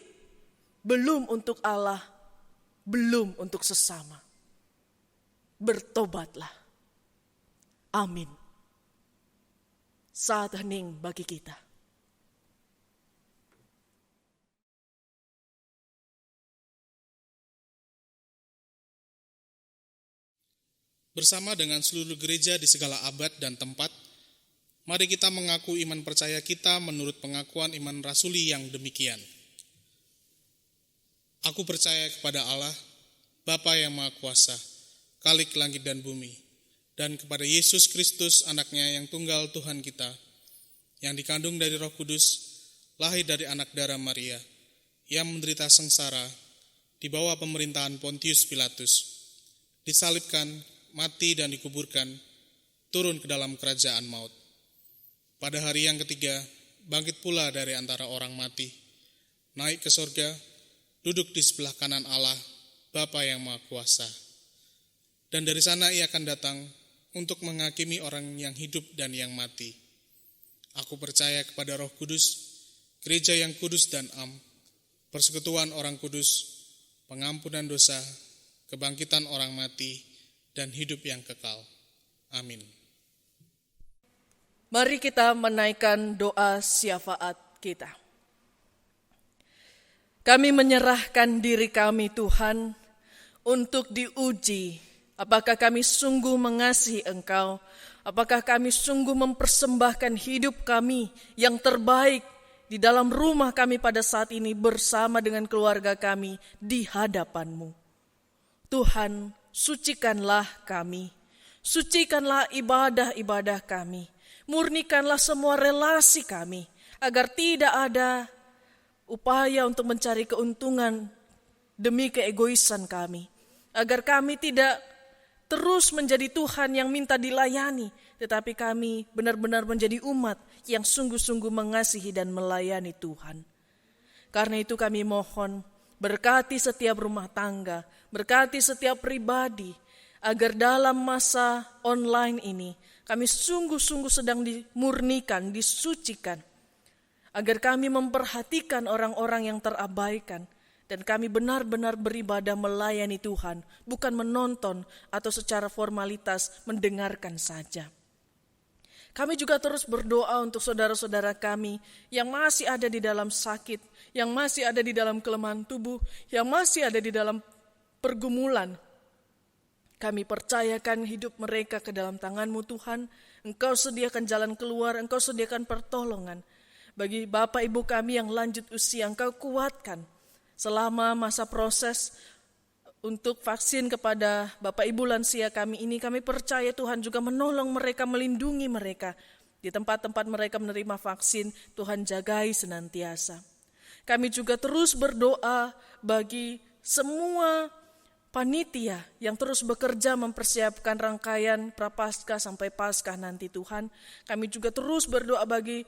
belum untuk Allah, belum untuk sesama. Bertobatlah. Amin. Saat hening bagi kita. Bersama dengan seluruh gereja di segala abad dan tempat, mari kita mengaku iman percaya kita menurut pengakuan iman rasuli yang demikian. Aku percaya kepada Allah, Bapa yang Maha Kuasa, Khalik langit dan bumi, dan kepada Yesus Kristus anaknya yang tunggal Tuhan kita, yang dikandung dari Roh Kudus, lahir dari anak darah Maria, yang menderita sengsara di bawah pemerintahan Pontius Pilatus, disalibkan, mati dan dikuburkan, turun ke dalam kerajaan maut. Pada hari yang ketiga, bangkit pula dari antara orang mati, naik ke sorga, duduk di sebelah kanan Allah, Bapa yang Maha Kuasa. Dan dari sana ia akan datang untuk menghakimi orang yang hidup dan yang mati. Aku percaya kepada Roh Kudus, gereja yang kudus dan am, persekutuan orang kudus, pengampunan dosa, kebangkitan orang mati, dan hidup yang kekal. Amin. Mari kita menaikkan doa syafaat kita. Kami menyerahkan diri kami Tuhan untuk diuji. Apakah kami sungguh mengasihi Engkau? Apakah kami sungguh mempersembahkan hidup kami yang terbaik di dalam rumah kami pada saat ini bersama dengan keluarga kami di hadapan-Mu? Tuhan, sucikanlah kami. Sucikanlah ibadah-ibadah kami. Murnikanlah semua relasi kami agar tidak ada upaya untuk mencari keuntungan demi keegoisan kami. Agar kami tidak terus menjadi Tuhan yang minta dilayani, tetapi kami benar-benar menjadi umat yang sungguh-sungguh mengasihi dan melayani Tuhan. Karena itu kami mohon, berkati setiap rumah tangga, berkati setiap pribadi, agar dalam masa online ini kami sungguh-sungguh sedang dimurnikan, disucikan, agar kami memperhatikan orang-orang yang terabaikan, dan kami benar-benar beribadah melayani Tuhan, bukan menonton atau secara formalitas mendengarkan saja. Kami juga terus berdoa untuk saudara-saudara kami yang masih ada di dalam sakit, yang masih ada di dalam kelemahan tubuh, yang masih ada di dalam pergumulan. Kami percayakan hidup mereka ke dalam tangan-Mu Tuhan. Engkau sediakan jalan keluar, Engkau sediakan pertolongan. Bagi Bapak Ibu kami yang lanjut usia, Engkau kuatkan. Selama masa proses untuk vaksin kepada Bapak Ibu lansia kami ini, kami percaya Tuhan juga menolong mereka, melindungi mereka. Di tempat-tempat mereka menerima vaksin, Tuhan jagai senantiasa. Kami juga terus berdoa bagi semua panitia yang terus bekerja mempersiapkan rangkaian Prapaskah sampai Paskah nanti Tuhan. Kami juga terus berdoa bagi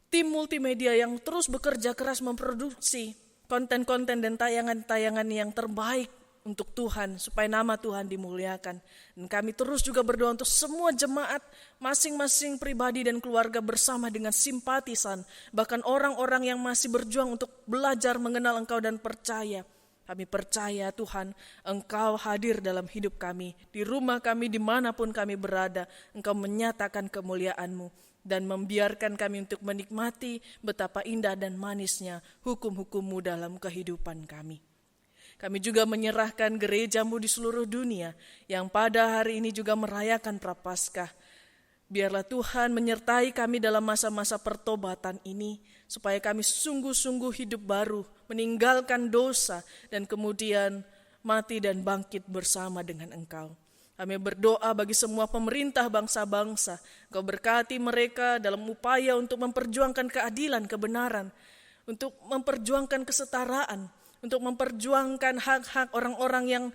tim multimedia yang terus bekerja keras memproduksi konten-konten dan tayangan-tayangan yang terbaik untuk Tuhan, supaya nama Tuhan dimuliakan. Dan kami terus juga berdoa untuk semua jemaat, masing-masing pribadi dan keluarga bersama dengan simpatisan, bahkan orang-orang yang masih berjuang untuk belajar mengenal Engkau dan percaya. Kami percaya Tuhan, Engkau hadir dalam hidup kami, di rumah kami, dimanapun kami berada. Engkau menyatakan kemuliaan-Mu dan membiarkan kami untuk menikmati betapa indah dan manisnya hukum-hukum-Mu dalam kehidupan kami. Kami juga menyerahkan gereja-Mu di seluruh dunia yang pada hari ini juga merayakan Prapaskah. Biarlah Tuhan menyertai kami dalam masa-masa pertobatan ini, supaya kami sungguh-sungguh hidup baru, meninggalkan dosa, dan kemudian mati dan bangkit bersama dengan Engkau. Kami berdoa bagi semua pemerintah bangsa-bangsa. Engkau berkati mereka dalam upaya untuk memperjuangkan keadilan, kebenaran, untuk memperjuangkan kesetaraan, untuk memperjuangkan hak-hak orang-orang yang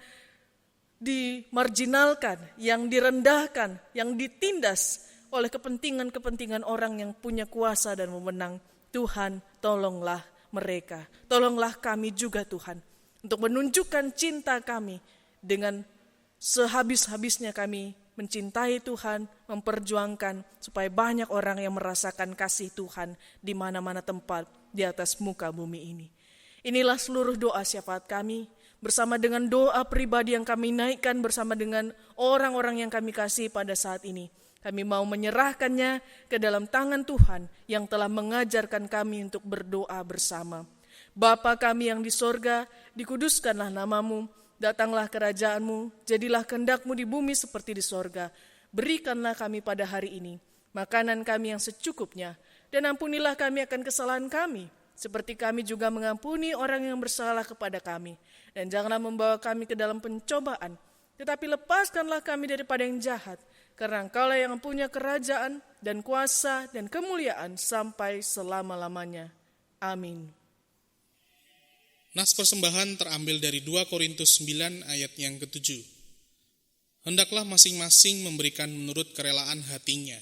dimarginalkan, yang direndahkan, yang ditindas oleh kepentingan-kepentingan orang yang punya kuasa dan wewenang. Tuhan, tolonglah mereka. Tolonglah kami juga Tuhan, untuk menunjukkan cinta kami dengan sehabis-habisnya kami mencintai Tuhan, memperjuangkan supaya banyak orang yang merasakan kasih Tuhan di mana-mana tempat di atas muka bumi ini. Inilah seluruh doa syafaat kami, bersama dengan doa pribadi yang kami naikkan bersama dengan orang-orang yang kami kasih pada saat ini. Kami mau menyerahkannya ke dalam tangan Tuhan yang telah mengajarkan kami untuk berdoa bersama. Bapa kami yang di sorga, dikuduskanlah nama-Mu. Datanglah kerajaan-Mu, jadilah kehendak-Mu di bumi seperti di sorga. Berikanlah kami pada hari ini makanan kami yang secukupnya, dan ampunilah kami akan kesalahan kami, seperti kami juga mengampuni orang yang bersalah kepada kami. Dan janganlah membawa kami ke dalam pencobaan, tetapi lepaskanlah kami daripada yang jahat. karena Engkaulah yang mempunyai kerajaan dan kuasa dan kemuliaan sampai selama-lamanya. Amin. Nas persembahan terambil dari 2 Korintus 9 ayat yang ke-7. Hendaklah masing-masing memberikan menurut kerelaan hatinya,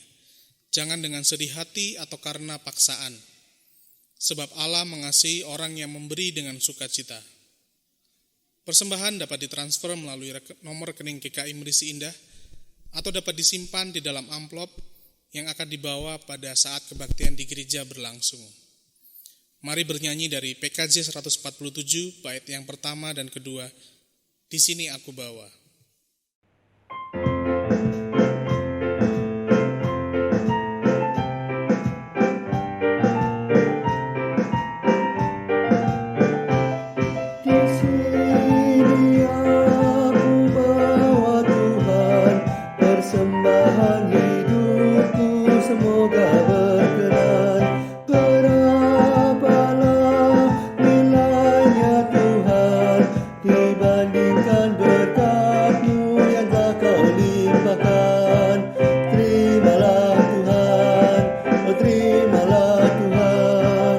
jangan dengan sedih hati atau karena paksaan. Sebab Allah mengasihi orang yang memberi dengan sukacita. Persembahan dapat ditransfer melalui nomor rekening GKI Merisi Indah atau dapat disimpan di dalam amplop yang akan dibawa pada saat kebaktian di gereja berlangsung. Mari bernyanyi dari PKJ 147 bait yang pertama dan kedua, Di Sini Aku Bawa. Di sini aku bawa Tuhan, persembahan hidupku semoga berkenan. Berapalah nilainya Tuhan dibandingkan berkat-Mu yang telah Kau limpahkan. Terimalah Tuhan, oh terimalah Tuhan.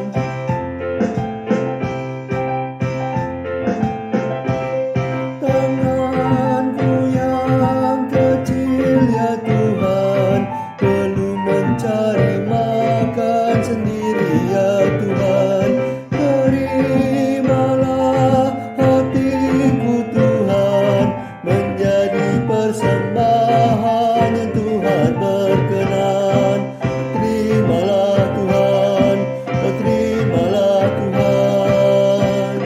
Tanganku yang kecil ya Tuhan, belum mencari makan sendiri ya Tuhan. Terimalah hatiku Tuhan, menjadi persembahan yang Tuhan berkenan. Terimalah Tuhan, oh terimalah Tuhan.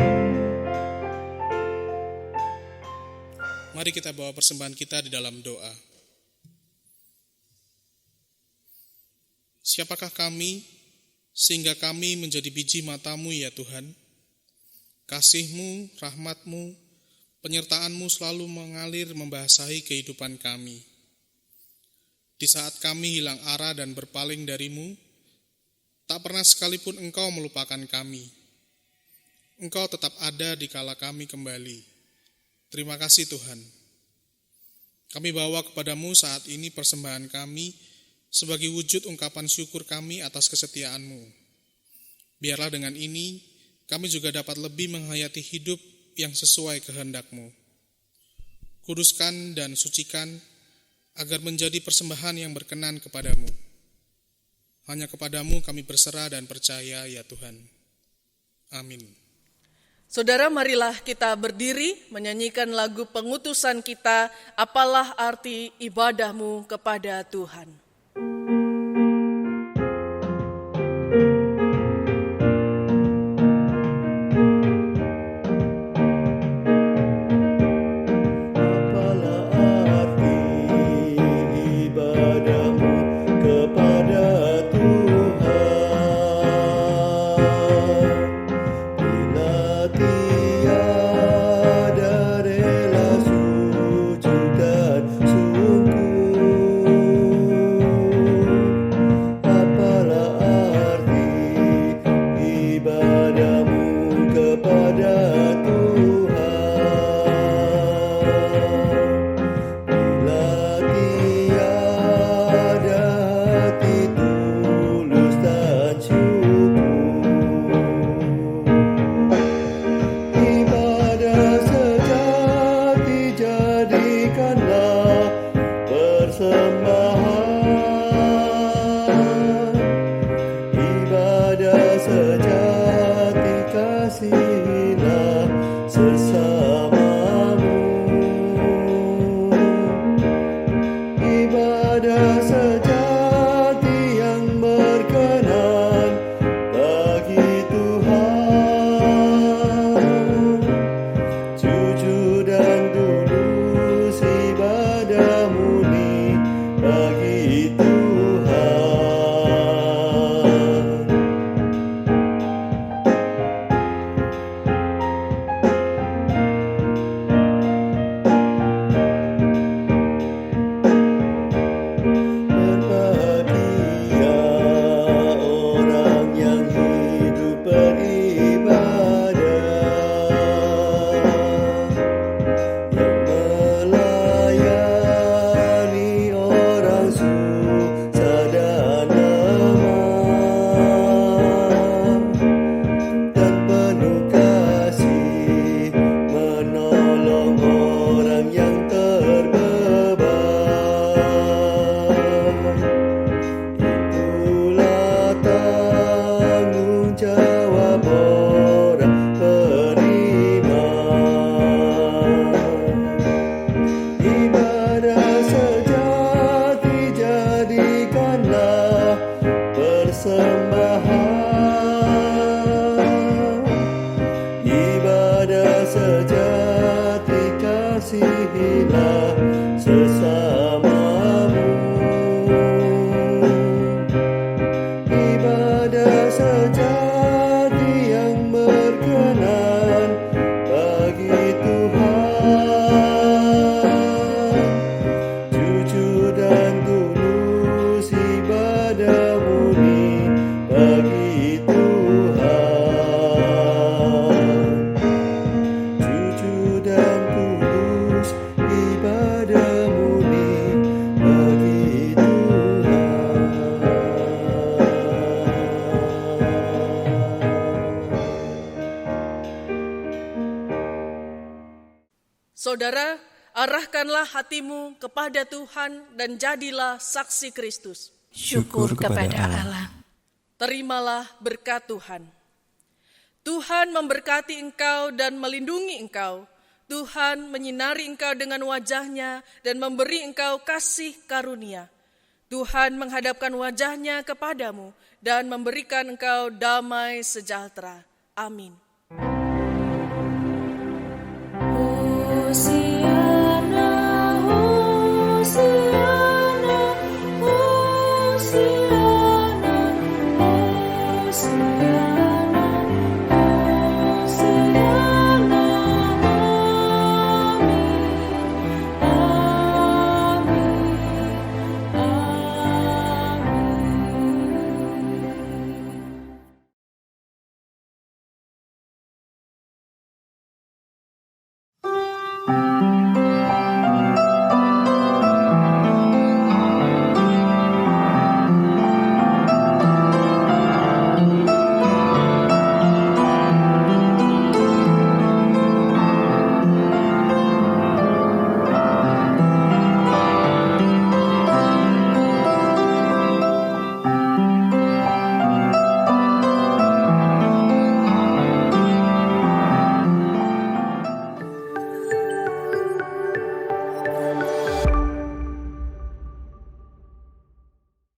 Mari kita bawa persembahan kita di dalam doa. Siapakah kami sehingga kami menjadi biji mata-Mu ya Tuhan? Kasih-Mu, rahmat-Mu, penyertaan-Mu selalu mengalir membasahi kehidupan kami. Di saat kami hilang arah dan berpaling dari-Mu, tak pernah sekalipun Engkau melupakan kami. Engkau tetap ada di kala kami kembali. Terima kasih Tuhan. Kami bawa kepadamu saat ini persembahan kami sebagai wujud ungkapan syukur kami atas kesetiaan-Mu. Biarlah dengan ini kami juga dapat lebih menghayati hidup yang sesuai kehendak-Mu. Kuduskan dan sucikan agar menjadi persembahan yang berkenan kepadamu. Hanya kepadamu kami berserah dan percaya ya Tuhan. Amin. Saudara, marilah kita berdiri menyanyikan lagu pengutusan kita, Apalah Arti Ibadahmu kepada Tuhan. Apalah arti ibadahmu kepada Tuhan, bila tiada rela sujud dan sungguh. sejati yang berkenan bagi Tuhan. Jujur dan tulus ibadah murni bagi Tuhan. Jujur dan tulus ibadah murni bagi Tuhan. Saudara, arahkanlah hatimu kepada Tuhan dan jadilah saksi Kristus. Syukur kepada Allah. Terimalah berkat Tuhan. Tuhan memberkati engkau dan melindungi engkau. Tuhan menyinari engkau dengan wajah-Nya dan memberi engkau kasih karunia. Tuhan menghadapkan wajah-Nya kepadamu dan memberikan engkau damai sejahtera. Amin. Hosiana, Hosiana, Hosiana, Hosiana, Hosiana, amin, amin, amin.